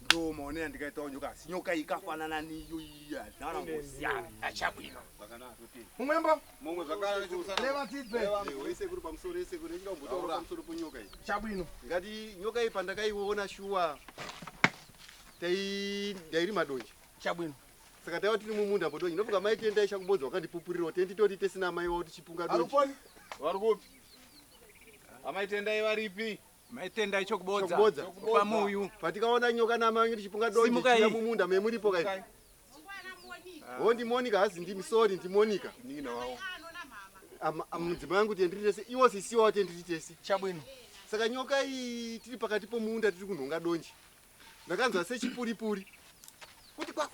ndo maonera ndikaitawo nyoka asi nyoka ikafanana niyo iya zvinarangosiyana achabwino mumwembo mumwe zvakare leva tidze wesekuru pamusoro esekuru echingambutaura pamusoro penyoka iyi chabwino ngati nyoka iyi pandakaiona shuwa ndairi madonje chabwino Saka taiwa tiri mumunda mbodonyi ndofunga mai tienda isha kubodza wakandipupurira tendi toti tesina mai wao tichipunga doji. Aluponi. Warikupi? Amaitendai varipi? Maitenda icho kubodza. Chokubodza. Pamuyu. Patikaona nyoka namai wangu tichipunga doji tiya mumunda memuripo kai. Ndi Monica hazi ndimi sorry ndi Monica. Nina wao. Mudzimai wangu tenditese iwo sisi wao tenditese. Chabwino. Saka nyoka iyi tiri pakati pomunda tiri kunhonga donji. Ndakanzwa sechipuripuri. Kuti kwa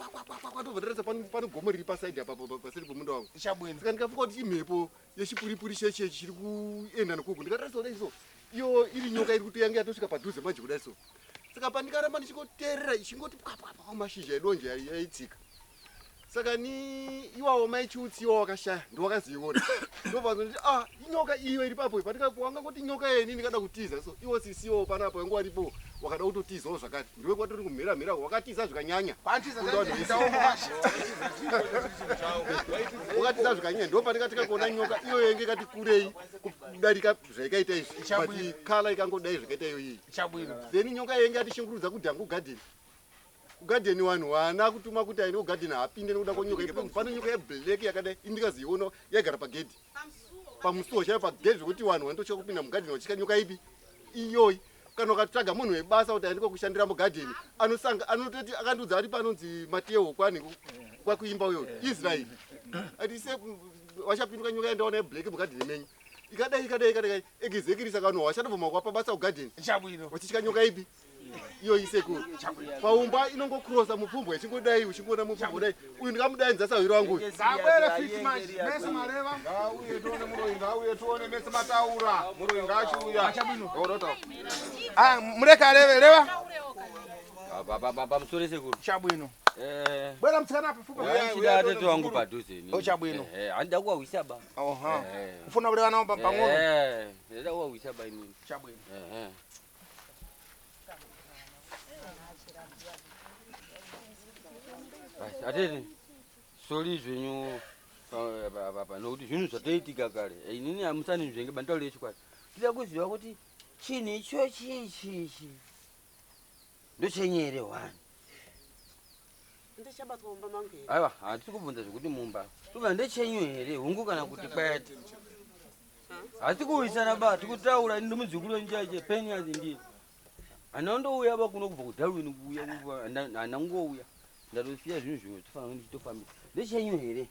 ndobvatarisa pano gomo riri pasaidi apa paseri pomunda wangu. Chabwino. Saka ndikafunga kuti imhepo yechipuripuri cheche chiri kuenda nokuku. Ndikatarisa kudai so. Iyo iri nyoka iri kuti yange yatosvika padhuze manje kudai so. Saka pandikaramba ndichikoteerera ichingoti mashizha edonje yaitsika. Saka ni iwawo maichiutsiwa wakashaya ndowakaziona. Ndobva kuti inyoka iyo iri papo pandikakuanga kuti nyoka yeni ndikada kutiza so iwo sisiwo panapo yangu aripo wakada kutotizawo zvakati ndiwe kwatori kumhera wakatiza zvikanyanya. Pantiza wakatiza zvikanyanya ndo pandikatika kuona nyoka iyo yenge kati kurei kudarika zvaikaita izvi but kala ikangodai zvakaita iyo iyi. Chabwino. Then nyoka yenge atishingurudza kudhangu garden. Garden wanhu wana kutuma kuti aende kugarden apinde nekuda kwenyoka ipo pano nyoka yeblack yakadai indikaziona yagara pagedhi pamusuwo chaipo pagedhi zvekuti vanhu vandocha kupinda mugarden vachitya nyoka ipi iyoyi. Kana ukatsvaga munhu webasa kuti aende kokushandira mugarden anototi akandudza ari panonzi Mateo kwani kwakuimba uyo Israel atise wachapinduka nyoka yandaona yeblack mugarden menyu ikadai egezekirisa kanhu wachatobva kwapa basa kugarden. Chabwino. Wachitya nyoka ipi iyo isekuru paumba inongokrosa mupfumbwa ichingodai uchingoona mupfumbwa dai uyu ndikamudainza sawiro wangu Zabwere fiti manje. Mese mareva. Ngauye tuone muroyi, ngauye tuone mese mataura. Muroyi ngachiuya. Chabwino. Orota. Mureka reva. Baba msore sekuru. Chabwino. Bwera mtsikana apa fupa. Chida teto wangu padhuze ni. Chabwino. Anda kuwawisa ba. Oha. Ufuna kulewa nao pang'ono. Nda kuwawisa ba ini. Chabwino. Atete soli zvenyu nokuti zvinhu zvatoitika kare inini hamusani zvenge bandaulo yechikwati tida kuziva kuti chinhu ichochi ndochenye wani. Ndichabatwa mumba mangu. Aiwa hatisi kubvunza zvekuti mumba tuva ndechenyu here hungu kana kuti kwete hati kuwisana ba tikutaura ndi muzukuru wenjaje peni azindini anandouya ba kuno kubva kudharwini kuuya anangouya ndatosiya zvinhu zvimwe tofanira kuti titofambira ndechenyu here.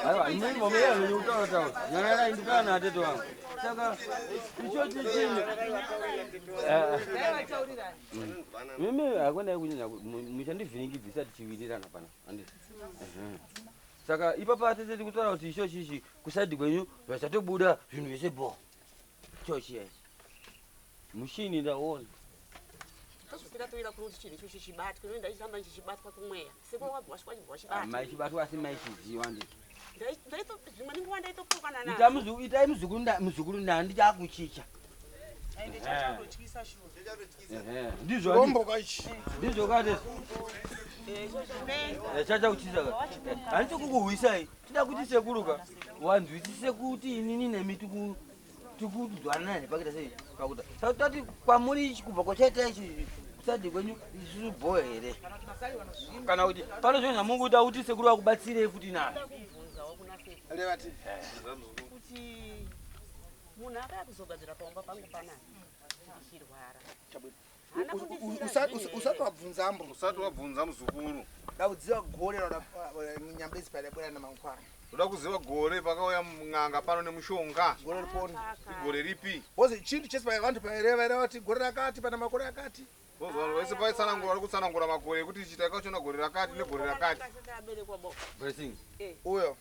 Aiwa imweni momera mwenye kutaura taura nyaya indikana na atete wangu saka ichochi chini mimi hakwenda kunyanya muchandivhinikidzisa tichiwirirana pana anditi saka ipapa atete tikutaura kuti ichochichi kusadi kwenyu zvachatobuda zvinhu zvese bo chochi yachi mushini ndaona Toira kuti chiri icho chichibata kuti ndaisamba chichibatwa kumweya seko wabvashwa chibvashibata mai chibatwa asi mai chiziwa nditi ndaito zvimwe ninguwa ndaitopukana naye itai muzukuru ndandi chakuchicha ndizvo kati chachakuchicha handisi kukuhwisai tida kuti sekuruka wanzwisise kuti inini nemi tikudwana nepakita sei pakuta saka tati kwamuri kubva kwachaita ichi kusadi kwenyu isusu bho here kana kuti pano zvinhu munguda kuti sekuru akubatsirei futi nayo kuti munhu akaya kuzogadzira paumba pangu panapa ndichirwara Usati wabvunza muzukuru. Daudziwa gore nyambezi padabwera namankwara. Uda kuziva gore pakauya mung'anga pano nemushonga. Gore riponi. Gore ripi? Bozi chintu chese vantu paireva vati gore rakati pana makore akati. Bozi vanhu vese vaitsanangura kutsanangura makore kuti chitaika chona gore rakati negore rakati. Blessing. Uyo.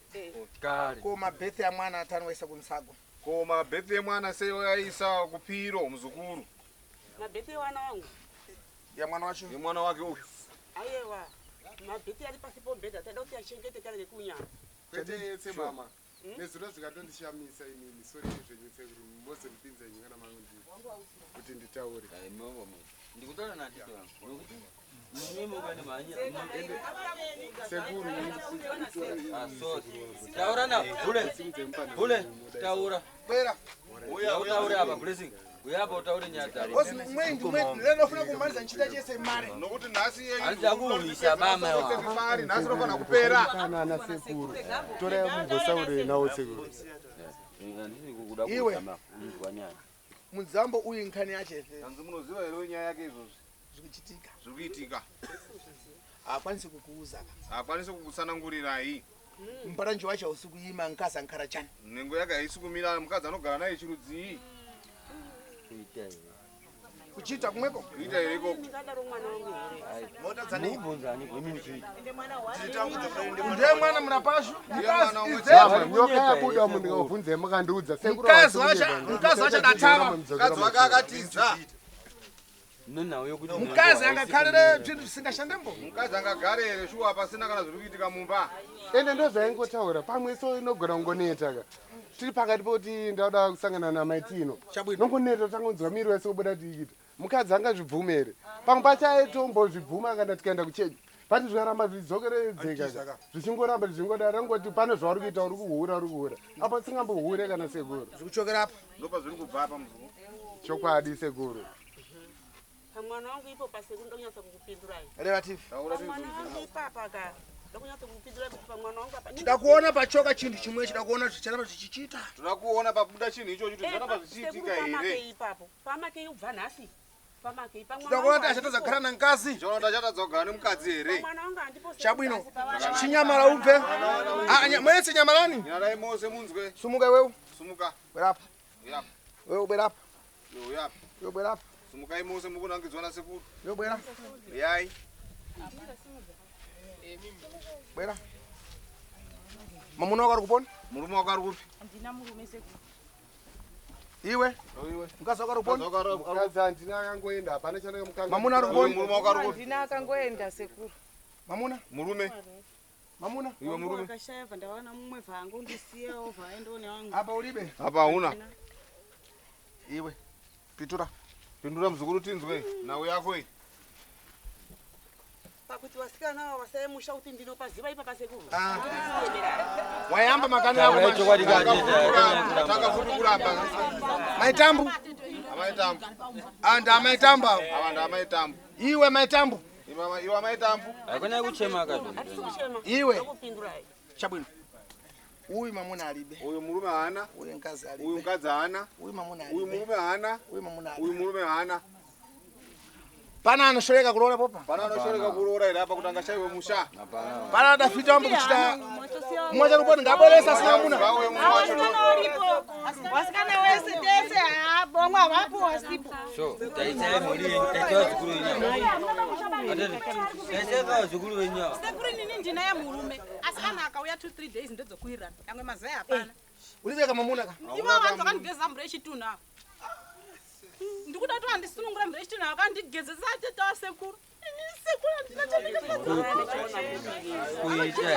Kare. Ko mabirthday ya mwana atanoisa kunisago. Ko mabirthday ya mwana sei yaisa kupiro muzukuru. Mabirthday wana wangu. Ya mwana wacho. Ya mwana wake uyu. Aiwa. Mabirthday ari pasi pombedha taida kuti achengete kare kunyama. Kwete mama. Nezuro zvikatondishamisa inini sori nezvenyuse kuti mbozo ndipinze nyika namangu kuti nditaure. Ndikutaura natete wangu. Mimi kani manya. Sekuru. Taura na bule. Bule taura. Bwera. Uya taura apa blessing. Uyapa utaure nyadza. Lenofuna kumaliza nchita chese mare. Nokuti nhasi yenyu Andichakuwisa bama wa. mari nhasi rinofana kupera. Kana ana sekuru. Tora mumbosaure nawo sekuru. Ndini kukuda Iwe. kutama unzwanyana. Mudzambo uyu nkhani yachefe. Hanzi munoziva here nyaya yake izvozvi Zvikuchitika. zviri kuitika. Akwanisi kukuuza. Haakwanisi kukusanangurirai. Mparanji wacho usiku yima nkasa ankara chani. Nhengo yake haisi kumira mukadzi anogara naye chirudzii. Kuita here. Kuchita kumweko. Kuita here ikoko. Munibvunzani kwemini chiita. Ndiye mwana mnapashu. Nyoka yabuda mundikabvunze mukandiudza sekuru. Mkazi wacho datava. Mukadzi wake akatiza. Nonauyo kuti Mkazi angakhalire zvinhu zvisingashandembo. Mukadzi angagare here shuwa pasina kana zviri kuitika mumba. Ende ndozvaingotaura pamwe so inogona kungoneta ka. Tiri pakati poti ndauda kusangana namaitino. Nongoneta tangonzwa miri wese kubuda tiikita. Mukadzi angazvibvume here. Pamwe pachaitombozvibvuma kana tikaenda kuchechi. Pati zvikaramba zvizokeredzeka. Zvichingoramba zvichingodaro rangoti pane zvauri kuita uri kuhura. Apa singambohure kana sekuru. Zvikuchokera apa. Ndopa zviri kubva apa muzvuru. Chokwadi sekuru. Mwana wangu ipo pasekuru ndonyasa kukupindurai. Relative. Taura Mwana wangu ipapa ka. Ndonyasa kukupindurai kuti pamwana wangu apa. Tidakuona pachoka chintu chimwe chidakuona chicharamba chichichita. Toda kuona pabuda chinhu ichocho kuti zvaramba zvichiitika here. Pamake ipapo. Pamake ubva nhasi. Pamake ipamwana. Tidakuona kuti achatadzagara nangazi. Chaona kuti achatadza kugara nemukadzi here. Mwana wangu andipo. Chabwino. Chinyamala ubve. Mwese nyamalani. Nyarai mose munzwe. Sumuka iwewe. Sumuka. Bwerapa. Uyapa. Wewe bwerapa. Uyapa. Wewe bwerapa. Sumukai mose mukunangidzwa nasekuru. Wewe bwera. Yai. Bwera. Mamuna wako ari kupona? Murume wako ari kupi? Handina murume sekuru. Iwe? Iwe. Mkazi wako ari kupona? Mukadzi handina akangoenda hapana chanenge mukanga. Mamuna ari kupona? Murume wako ari kupi? Handina akangoenda sekuru. Mamuna? Murume. Mamuna? Iwe murume. Akashaya ndawana mumwe vhangu ndisiya over aendone wangu. Apa ulibe? Apa huna. Iwe. Pitura. Pindura muzukuru tinzwe. Nawe yako iyi. Pakuti wasikana navo vasayemusha kuti ndinopaziva ipapa sekuru. Wayamba makani yako Taura icho kwadi kachita. Takafuti kuramba. Maitambu. Amaitambu. Anda maitambu. Awanda amaitambu. Iwe maitambu. Iwe amaitambu. Akona kuchema kato. Iwe. Ndokupindurai. Chabwino. Uyu mamuna alibe. Uyu murume hana. Uyu mkazi alibe. Uyu mukadzi hana. Uyu mamuna alibe. Uyu murume hana. Uyu mamuna alibe. Uyu murume hana. Pana anoshoreka kuroora popa. Pana anoshoreka kuroora here apa kuti angashaiwe musha. Pana adafita wambo kuchita. Mmoja ruponi ngabweresa sina mamuna. Wasikana wese tese habomwa hapo wasipo. So, taitsaye muri taitsaye zukuru wenyawo. Atende. Taitsaye zukuru wenyawo. Sekuru nini ndina ya murume. Asikana akauya 2-3 days ndozokuirana. Kamwe mazaya hapana. Ulibeka mamuna ka. Ivo vanhu vakandigeza mvura yechituna. Ndikuda kuti vandisunungura mvura yechituna vakandigezesa tete wasekuru. Sekuru Kuita.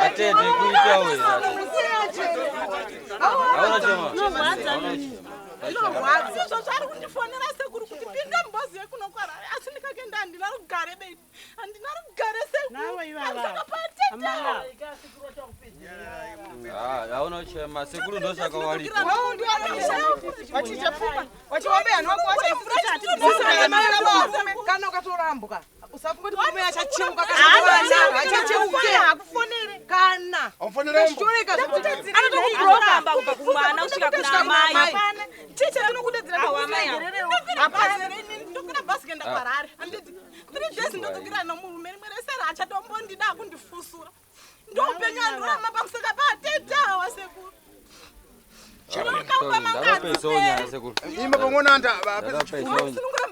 Atende kuita wewe. Aona chema. Izvo zvari kundifonera sekuru kuti pinda mubhazi yekunokwara asi ndikakenda handina rugare bebi handina rugare aona chema sekuru ndosaka walipo kana ukatorambuka usafungoti murume achachimuka kana anotokuroka kubva kumwana kusvika kuna mai ticha tinokudedzera ndokuna bhazi kenda kwarare handiti 3 days ndodzokerana nomurume rimwe resera achatombondida kundifusura ndoupenyu andorama pamuseka paatetawa sekuru ndakapesonya sekuru Imba pamona anta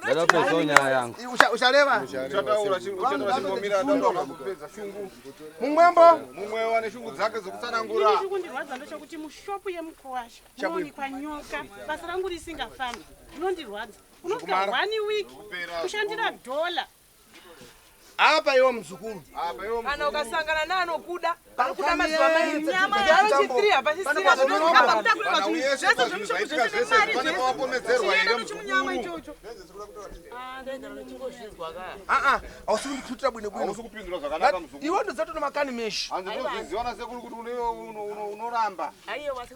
ndakapesonya yangu ushaleva Uchataura chingomira ndondoka kupedza shungu. mumwembo Mumwe wane shungu dzake dzokutsanangura. Ini chikundirwadza ndochokuti mushopu yemukuwasha munowanikwa nyoka basa rangu risingafambi rinondirwadza unosvika 1 week kushandira $1 apa iwo mzukuru kana ukasangana naanokuda anokuda mazuva mainzi yaanochitiri apa chimunyama ichocho ausi kundiputira bwine bwino kupindura zvakanaka mzukuru. iwo ndodzatona makani meshi Hanzi ndozviziva nasekuru kuti unoramba.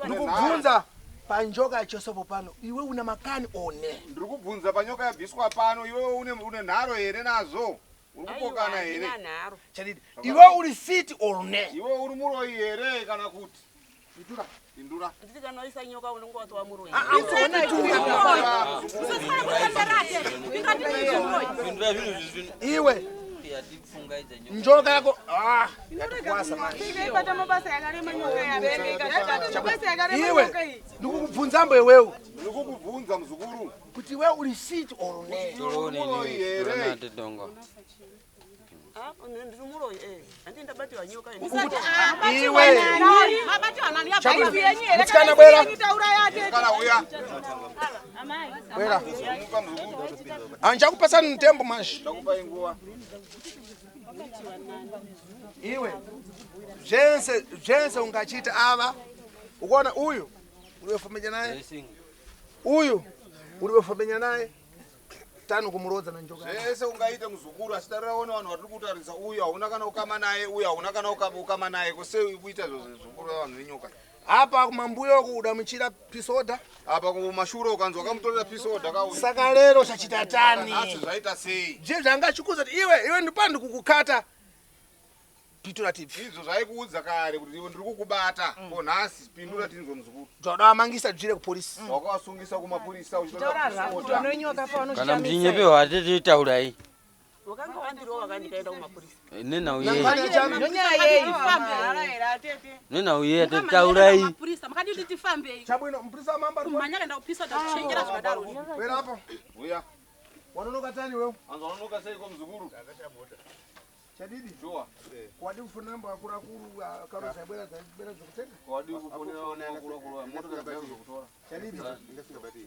ndikubvunza panjoka chosopo pano iwe una makani one. Ndiri kubvunza panyoka yabviswa pano iwe une nharo here nazo. Uri kupokana here? Chadidi. Iwe uri fit or ne? Iwe uri muroyi here kana kuti? Indura. Nditi kanoisa nyoka unongo watu wa muroyi. Iwe njoka yako yatukwasa manje. Iwe ndikukubvunza mbo iwewe. Ndikukubvunza muzukuru kuti iwe uri fit or ne? Muroyi here? Ndiri muroyi andi ndabatiwa nyoka iwe mutsikana bwera bwera anjakupasani mtembo manje iwe zvense ungachita ava ukaona uyu uriwefambenya naye uyu uriwefambenya naye tano kumurodza na njoka zvese ungaita muzukuru asitariraona vanhu vatiri kutarisa uyu hauna kana ukama naye uyu hauna kana ukama naye kose kuita zvozukuru vanhu venyoka apa kumambuyo kudamuchira pisoda apa kumashure ukanzwa kamutorera pisoda kauya saka lero chachita tani asi zvaita sei je zvangachikuza kuti iwe ndipandi kukukata pitura tipi izvo zvaikuudza kare kuti iwe ndiri kukubata ko nhasi pindura tinzwe muzukuru twadawamangisa dzire kupolisi wakawasungisa kumapurisa kana mchinyepewa atete taurai wakanga wandirowa kandikaenda kumapurisa nena uye atete taurai makaditi tifambei chabwino mpurisa mamba manyakaenda kupisa tachenjera zvakadaro bwera apo uya wanonoka tani wewe anza wanonoka sei ko muzukuru chadidi joa kwadi kufuna namba akurakuru akaroza bwera zokutenga kwadi kufonera akurakuru moto dzabva kutora chadidi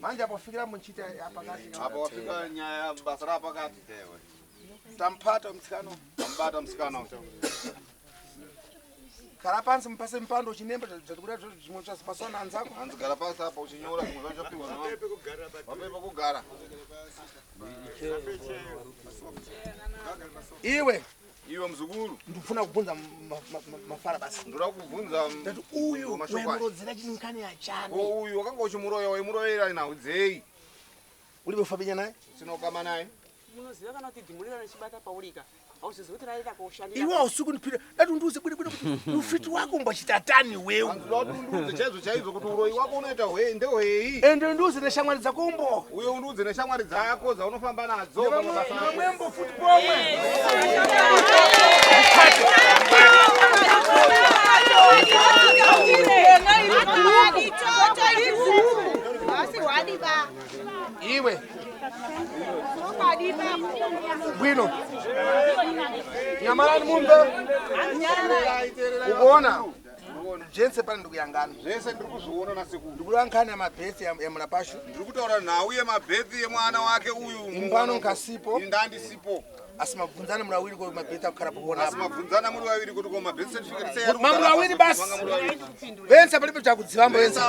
manje apo fikira munchita apakati apa wafika nyaya basa ra pakati tampata mtsikano tambata msikana kara pansi mpase mpando chinembe dzatikuda zvimwe zvasipasona anzako hanzi gara pasi apa uchinyora zvimwe zvachapihwa mapepa kugara iwe muzukuru ndikufuna kubvunza mafara basi ndoda kubvunza ndati uyu wemurodzera chinikani yachani uyu wakanga uchimuroya waimuroyera nhau dzei uri wefambenya naye sinokama naye munoziva kana kuti dhimurira nechibata paurika hauzizi kuti raita koushandira iwe hausi kundiphira dati undiuze bwidibwidi kuti ufiti wako mbachita wewe undiuze chaizvo chaizvo kuti uroyi wako unoita ndehwei ende undiuze neshamwari dzakombo uye undiuze neshamwari dzako dzaunofamba nadzo pamabasa mwembo futi pomwe iwe bwino nyamarani mumbe ukuona zvense pane ndikuyangana zvese ndiri kuzviona nasekuru ndikulankhani yamabhesi yamulapashu ndiri kutaura nhau yemabhethi yemwana wake uyu impano nkasipo ndandisipo asi mabvunzana muri awiri kuti mabhethi akukhala pokona asi mabvunzana muri vaviri kuti ko mabhethi certificate sei mamuri awiri basi vense palipo chakudzivambo vense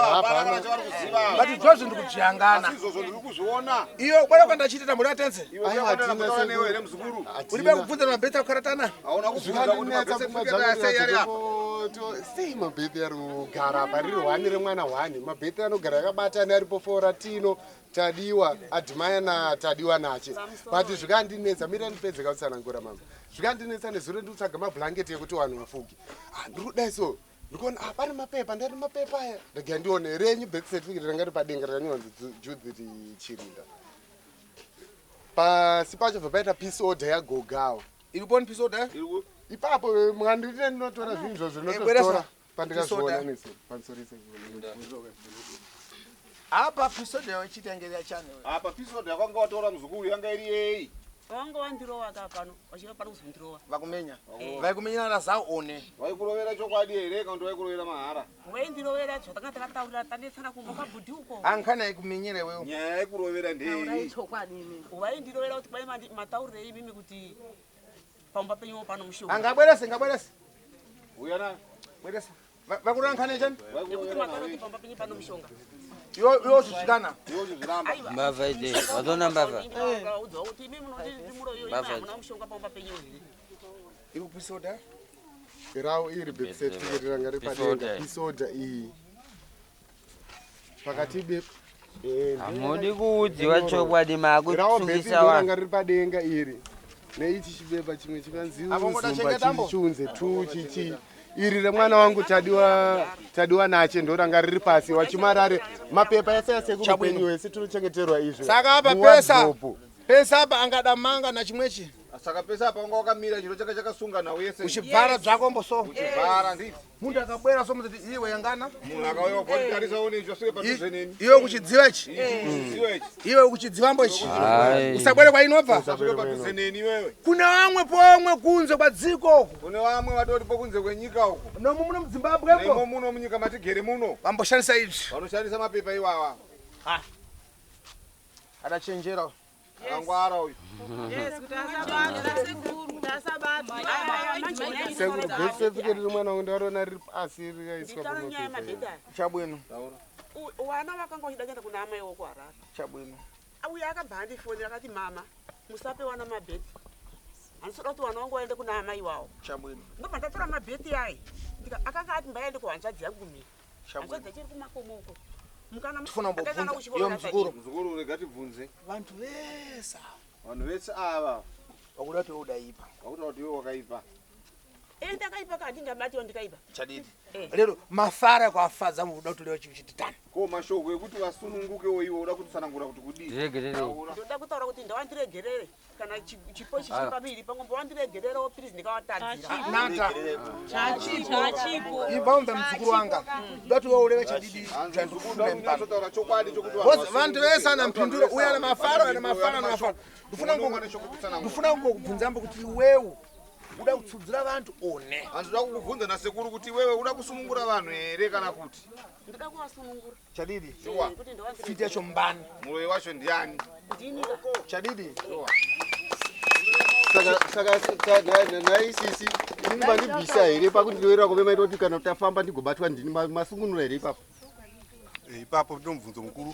bati izvozvo ndikuzviyangana izvozvo ndiri kuzviona iyo kwada kwandachitira muri atenze iwe here muzukuru uribe kubvunza mabhethi akukhala tana hauna kubvunza kuti mabhethi certificate sei yari apa sei mabhethi ari kugara pariri 1 remwana 1 mabhethi anogara akabatana aripo 4 tino tadiwa adhimaya natadiwa nache but zvikandinetsa mira ndipedze kautsanangura mama zvikandinetsa nezuro ndikutsvaga mabhlanketi ekuti vanhu vafuge ndiri kudai so ndikuona pane mapepa ndati mapepa aya ndega ndione renyu birth certificate ranga ripadenga rakanyorwa Judith Chirinda pasi pacho papaita peace order yagogawa iriponi peace order ipapo mwandite ndinotora zvinhu izvo zvinototora pandikazviona neso pansorise apa pisoda yachitengera chane apa pisoda yakanga watora muzukuru yanga iri yei wanga wandirowa ka pano wachiva pano kuzondirowa vakumenya vaikumenyana zao one vaikurovera chokwadi here kana kuti vaikurovera mahara waindirovera zvatanga takataurira tandetsana kubva kwabhudhi uko ankhani aikumenyera wewe nyaya yekurovera ndei waindirovera kuti kwai mataurirei mimi kuti pamba penyu pano mushonga angabwerese uya nayo bwerese vakurora nkhani chani kuti matauri pamba penyu pano mushonga yo zvisikana mbavha ide watona mbavha udzwa kuti mimi munodimuroyo ina mushonga pamba penyu iri kupisoda rawo iri birth certificate ranga ripadenga pisoda iyi pakatibe Amudi kuudziwa chokwadi bhesi makusungisa vanhu. ranga riri padenga iri neichi chibepa chimwe chikanzi uzumba chichunze tu chichi iri remwana wangu tadiwa nache ndo ranga riri pasi wachimarare mapepa ese asekuru kwenyu wese tinochengeterwa izvo saka apa pesa apa angada manga na chimwechi saka pesa apa wanga wakamira chiro chaka chakasunga nawo yese uchibvara zvako mboso uchibvara nditi mundu akabwera so muzoti iwe yangana munhu akauya kutarisa one izvo sweke padhuze neni iwe kuchidziwa chi iwe kuchidziwa mbochi usabwere kwainobva sweke padhuze neni iwewe kuna vamwe pomwe kunze kwa dziko kune vamwe vatoti pokunze kwenyika uko nomu muno muzimbabwe imo muno munyika matigere muno vamboshandisa izvi vanoshandisa mapepa iwawa adachenjera akangwara uyu sekuru bhesi certificate remwana wangu ndarona riri pasi rikaiswa pamapepa chabwino wana vakanga vachida kuna amai woko harara chabwino uye akabva andifonera akati mama musape wana mabheti handisoda kuti wana wangu waende kuna amai wavo chabwino ndobva ndatora mabheti ayi akanga ati mbaende kuhanzvadzi yangu kumira hanzvadzi achiri kumakomoko muzukuru rega tibvunze vantu vese vanhu vese ava vakuda kuti udaipa vakuda kuti iwe wakaipa ndakaipa kati ndabatiwa ndikaipa chadidi lero mafara kwafadza mukuda kuti leo chivi chititani ko mashoko ekuti vasunungukewo iwe uda kutsanangura kuti kudii ndoda kutaura kuti ndawandiregerere kana chipo ichi chiri pamiri pangombo wandiregererewo pirizi ndikawatadzira ibaunza muzukuru wanga ndoda kuti weureve chadidi zvandizotaura chokwadi chokuti vantu vese ana mpinduro uye ana mafaro ana mafaro ana mafaro ndifuna kungokubvunzambo kuti iwewe uda kutsudzira vantu one handizoda kukubvunza nasekuru kuti wewe uda kusunungura vanhu here kana kuti ndoda kuvasunungura chadidi fiti yacho mbani muroyi wacho ndiani chadidi saka naisisi ini mandibvisa here pakuti ndoerera kuve maita kuti kana tafamba ndigobatwa ndini masungunura here ipapo ipapo ndomubvunzo mukuru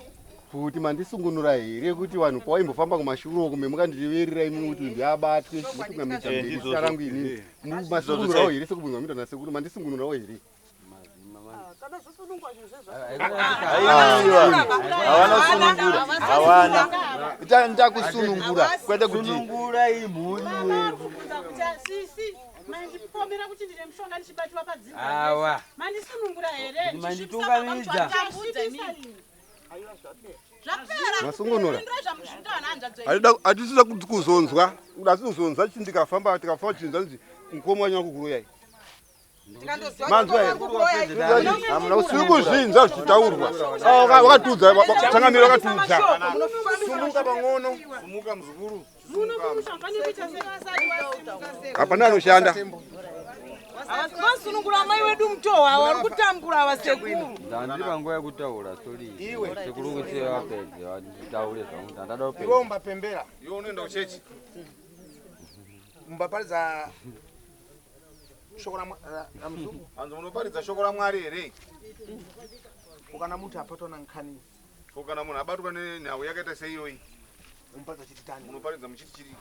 kuti mandisungunura here kuti vanhu pawaimbofamba kumashure uko memukandireverera imwe kuti ndiabatwe nditungamidza mberi zita rangu inini masungunurawo here sekubvunza mita nasekuru mandisungunurawo here hawana ndakusunungura kwete kuti mandipomera kuti ndine mushonga ndichibatwa padzimba awa mandisunungura here manditungamidza masungunura hatisisa kuzonzwa asi kuzonzwa chii tikafamba chinza nzi mukoma wanyu wakukuroyai hamuna usiri kuzvinza zvichitaurwa wakatudza tsangamiro wakatudza sumuka pang'ono sumuka muzukuru hapana anoshanda vasunungura mai wedu mutohwa vari kutambura vasekuru ndandipa nguva yekutaura sori sekuru kuti vapedze vanditaure zvangu ndandada iwe umbapembera iwe unoenda kuchechi umbaparidza shoko ramuzungu hanzi unoparidza shoko ramwari here ukana muntu apatwa nankhani kana munhu abatwa nenhau yakaita seiyoyi umuparidza chititani unoparidza muchiti chiri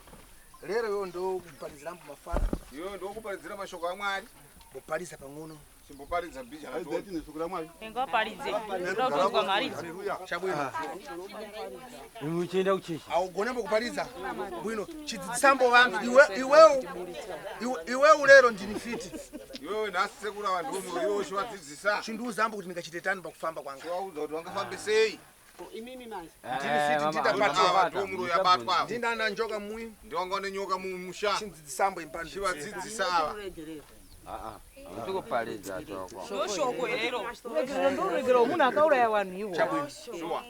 lero iwe ndokuparidzira mumafara iwe ndokuparidzira mashoko amwari muparidza pang'ono simboparidza bhija shoko ramwari engaparidze ndokuzwa mari chabwino imuchienda kuchechi augonembo kuparidza bwino chidzidzisambo vantu iwewu lero ndini fiti iwewe nhasi sekura vanhu vomuro iwe uchivadzidzisa chindiuzambo kuti ndingachititani pakufamba kwanga waudza kuti wangafambe sei imimi manje ndini fiti nditapatiwa vomuro yabatwa ndinana njoka mui ndiwanga une nyoka mumusha chindzidzisambo impando chivadzidzisa ava ndikuparidza toko ndoshoko herero ndoregera munhu akauraya vanhu iwo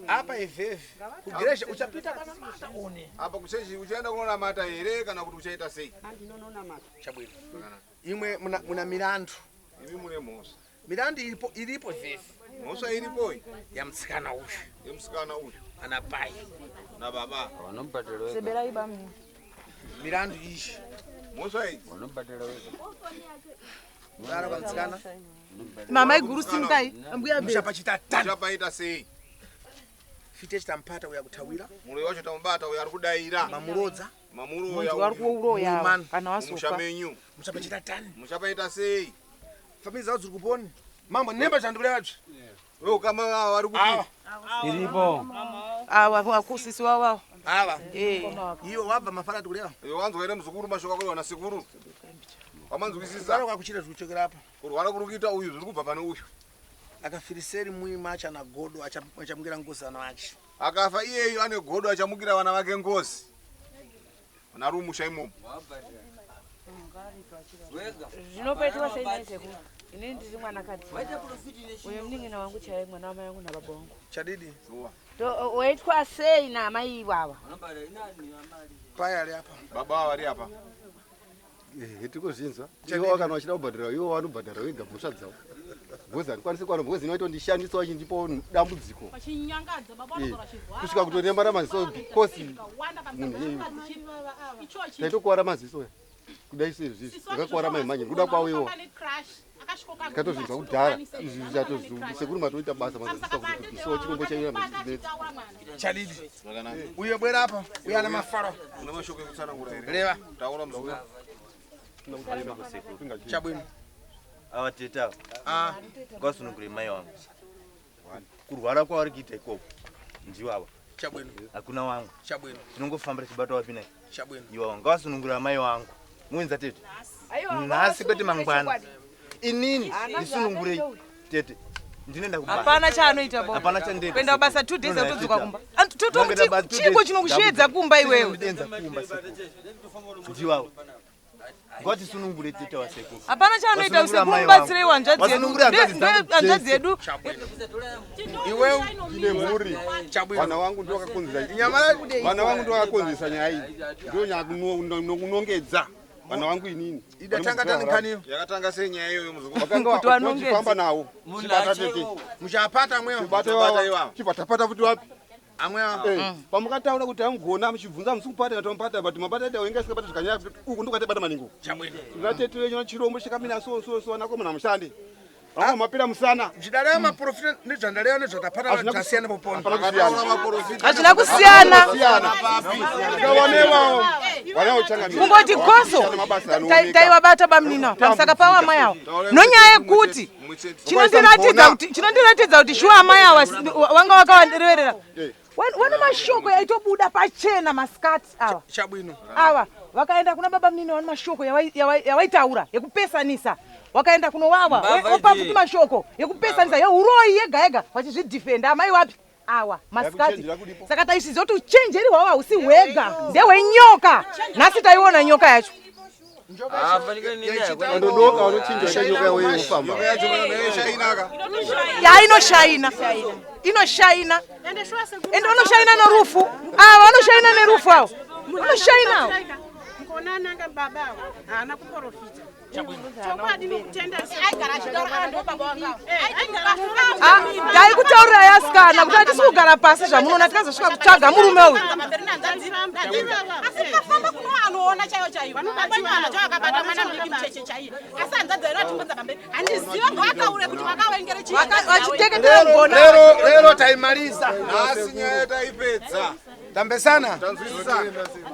apa ivhevhi kugeresha uchapita kana mata one apa kuchechi uchaenda kunonamata here kana kuti uchaita sei chabwino imwe muna milandu imi mune mhosva milandu iripo vhevhi mhosva iripoi yamusikana uyu yemusikana uyu ana pai nababa seberai bami milandu iyi mhosva idzi mudaro kamusikana mama iguru simkai mbuya muchapachita tani uchapaita sei fite chitampata uya kutawira muroyi wacho tamubata uyo ari kudaira mamurodza muntu vari kuuroya kana wasofa menyu muchapachita tani muchapaita sei famili dzavo dziri kuponi Mambo nemba chandule wapi? Wewe kama wari kuti. Ilipo. Awa kusisi wao. Awa. Hiyo wabva mafara tukulea. Iyo wanzo ere mzukuru mashoka kwa na sikuru. Amanzukisisa. Sara kwa kuchira tuchokera hapa. Kurwara kurukita uyu zviri kubva pane uyu. Akafiriseri muima acha na godo achamukira ngozi ana wacho. Akafa iyeyo ane godo achamukira vana vake ngozi. Na rumusha imomo. Zvinopoitwa sainyese ku. Ini ndiri mwana kadzi. Uyo mningina wangu chaiye mwana wa mai wangu na baba wangu. Chadidi. To waitwa sei na mai baba. Paya ali hapa. Baba vari hapa. Tikuzinza. Iwo kana wachida kubhadhara, iwo vanobhadhara wega mhosva dzavo. Bhozi handikwanisi kuwana bhozi inoita ndishandisa wachindipo dambudziko. Kusvika kutonemara maziso kosi munhu taitokuwara maziso kudai sezvizvi zvakakuwara maimhanye kuda kwawiwo katozvinzwa kudhara izvi sekuri matoita basa mazazisa kuti kusiwa chirombo chaiya machidinetsi. Chadidi. Uyo bwera hapa uyo ana mafaro. Una mashoko ekutsanangura here. Reva. Taura mzukuru. Chabwino. Awa teta. Kwasunungure mai wangu. Kurwara kwavari kuita ikoko ndiwo ava. Chabwino. Hakuna wangu. Chabwino. Tinongofamba tichibata wapi naye. Chabwino. Iwo wangu ngavasunungura mai wangu. Muenza tete. Nhasi kwete mangwana. Inini ndisunungurei tete. Ndinoenda kumba. Hapana chaanoita baba. Hapana chandeita. Kwenda basa 2 days atodzoka kumba. Kuti chiko chinokushedza kumba iwewe. Ndidenza kumba seko. Ndiwawo. Ngoti sunungure tete waseko. Hapana chaanoita usikumbatsire wanjadzi yedu. Wanjadzi yedu. Iwe ine mhuri. Vana vangu ndio vakakonzera. Vana vangu ndio vakakonzera nyaya iyi. Ndio nyakunongedza. Vana vangu inini. Idatanga tani kaniyo. Yakatanga senyaya iyoyo mzukuru. Vakanga vachifamba nawo. Chibata tete. Muchapata mwewo. Chipata kuti wapi? Amwewa. Pamukataura kuti amugona muchibvunza musukupata tompata but mapata eta wenga sikapata zvikanyaya uku ndokatebata maningo. Chabwino. Ndatetuye nyona chirombo chikamina so nakomana mushande. Vamwe mapira musana. Zvidalaya maprofita nezvandalaya nezvatapata zvasiyana popona. Hazvina kusiyana. Ndavanevawo. Vana uchangamira. Kungoti goso. Taivabata bamnina. Saka pawa mai awo. Nonyaya yekuti chinondiratidza kuti shuwa amai awa wanga wakawandireverera. Wana mashoko yaitobuda pachena maskati awa. Chabwino. Awa vakaenda kuna baba mnina wana mashoko yawaitaura yekupesanisa. Wakaenda kuno wawa opa futi mashoko yekupesanisa yeuroi yega yega vachizvidefenda amai wapi awa maskati. Saka taisiza kuti uchenjeri hwawa usi wega ndewenyoka. Nhasi taiona nyoka yacho. Ndodoka vanochinja nyoka yawo yekufamba. Ya inoshaina. Inoshaina. Ende unoshaina norufu. Awa unoshaina nerufu awo. Unoshaina awo. Mkona nanga babao. Ana kuprofita. Dai kutaurira yasikana kuti hatisukugara pasi zvamunoona tikazosvika kutsvaga murume uyu. Vachiteketera ngona. Lero taimaliza. Nhasi nyaya taipedza. Tambesana. Tanzwisisa.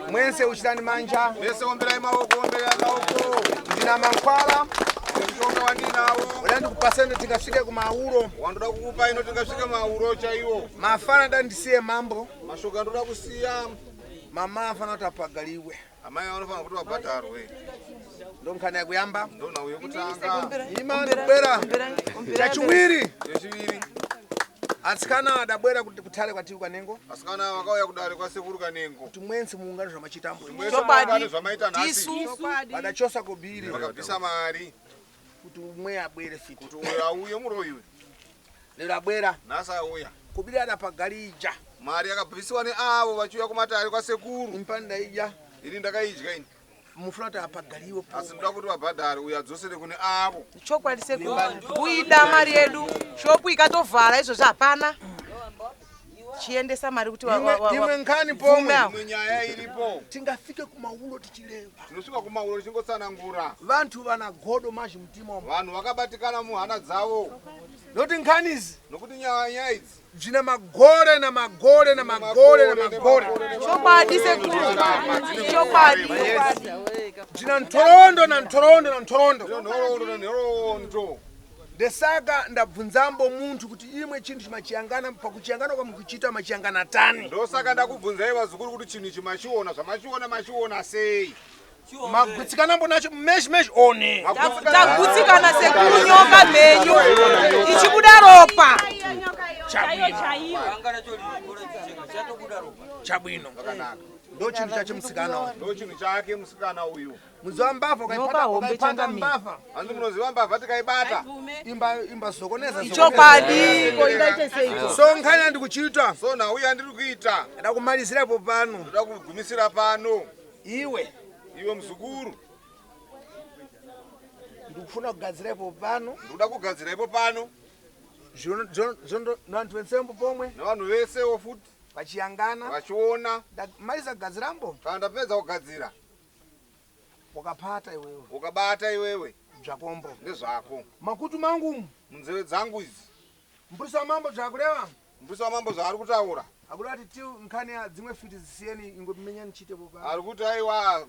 Mwense uchitani manja. Mese omberai maoko, omberai maoko. Ndina mankhwala. Mushonga wandinawo. Ulandi kupasende tikafike kumauro. Wandoda kukupa ino tikasvika mauro chaiwo. Mafana ndandisiye mambo. Mashoko ndoda kusiya. Mama afana kuti apagaliwe. Amai vanofana kuti vabhadharwe. Ndonkana yakuyamba. Ndonhau yekutanga. Ima ndibwera. Chachiwiri. Chechiviri. Atsikana adabwera kuti kutale kwatiri Kanengo. Asikana vakauya kudare kwasekuru Kanengo. Kuti mwense muungano zvamachitambo. Mwese zvamaita nhasi. Vadachosa kobhiri. Vakabvisa mari. Kuti umwe abwere fiti. Kuti uyo auye muroyiwe. Lero abwera. Nhasi auya. Kobhiri adapagalija. Mari yakabvisiwa neavo vachiuya kumatare kwasekuru. Impani ndaidya. Ini ndakaidya ini. Mufuna kuti apagaliwe. Asi ndoda kuti vabhadhare uyo adzosere kune avo. Chokwadi sekuru. Kuida mari yedu. Shopu ikatovhara izvozvo hapana. Chiendesa mari kuti imwe nkhani pomwe. Imwe nyaya iripo. Tingafike kumauro tichireva. Tinosvika kumauro tichingotsanangura. Vantu vana godo mazhi mutima umo. Vanhu vakabatikana muhana dzavo. Noti nkhani idzi. Nokuti nyaya idzi. Dzine magore na magore na magore na magore. Chokwadi sekuru. Chokwadi. Dzina ntorondo na ntorondo na ntorondo. Nhorondo na nhorondo. ndesaka ndabvunzambo munthu kuti imwe chinthu chimachiyangana pakuchiyangana kwa mukuchita machiyangana tani. Ndosaka ndakubvunzai vazukuru kuti chinhu chimachiona zvamachiona sei. Magutsikana nacho meshi one. Tagutsikana sekunyoka menyu ichibuda ropa. Chabwino. Ndo chinthu chache musikana. Ndo chinthu chake musikana uyu. Muziwa mbavha ukaipata mbavha. Andi munoziva mbavha tikaibata. Imba sokoneza. Ichopadi ko ingaite seiko. So nkhanya ndikuchita. So na uyu andiri kuita. Ndakumalizirapo pano. Ndakugumisira pano. Iwe mzukuru. Ndikufuna kugadzirapo pano. Ndoda kugadzirapo pano. Zondo nantu wensembo pomwe. Navanhu vese ofuti. Pachiyangana. Vachiona. Maliza kugadzirambo. Kana ndapedza kugadzira. Ukapata iwewe. Ukabata iwewe. Zvakombo. Ndezvako. Makutu mangu. Munzeve dzangu idzi. Mbusa wa mambo zvakureva. Mbusa wa mambo zvaari kutaura. Akurati tiu nkhani ya dzimwe fiti zisiyeni ingomenya nchite popa. Ari kuti aiwa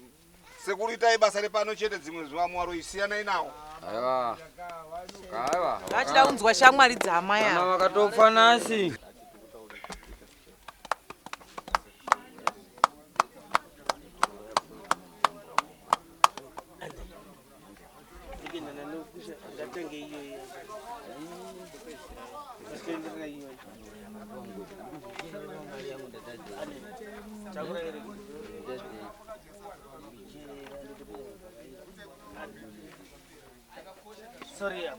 sekuritai basa repano chete dzimwe zuva mwaro isiyana inawo. Aiwa. Vachida unzwa shamwari dzama ya. Kana vakatofa nasi. Sorry.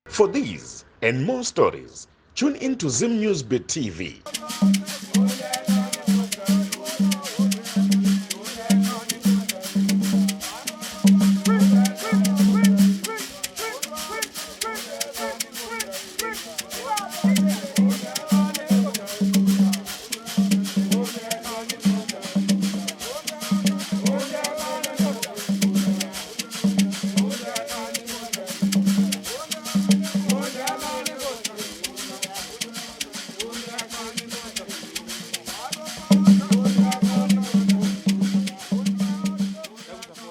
For these and more stories, tune in to Zim News Beat TV.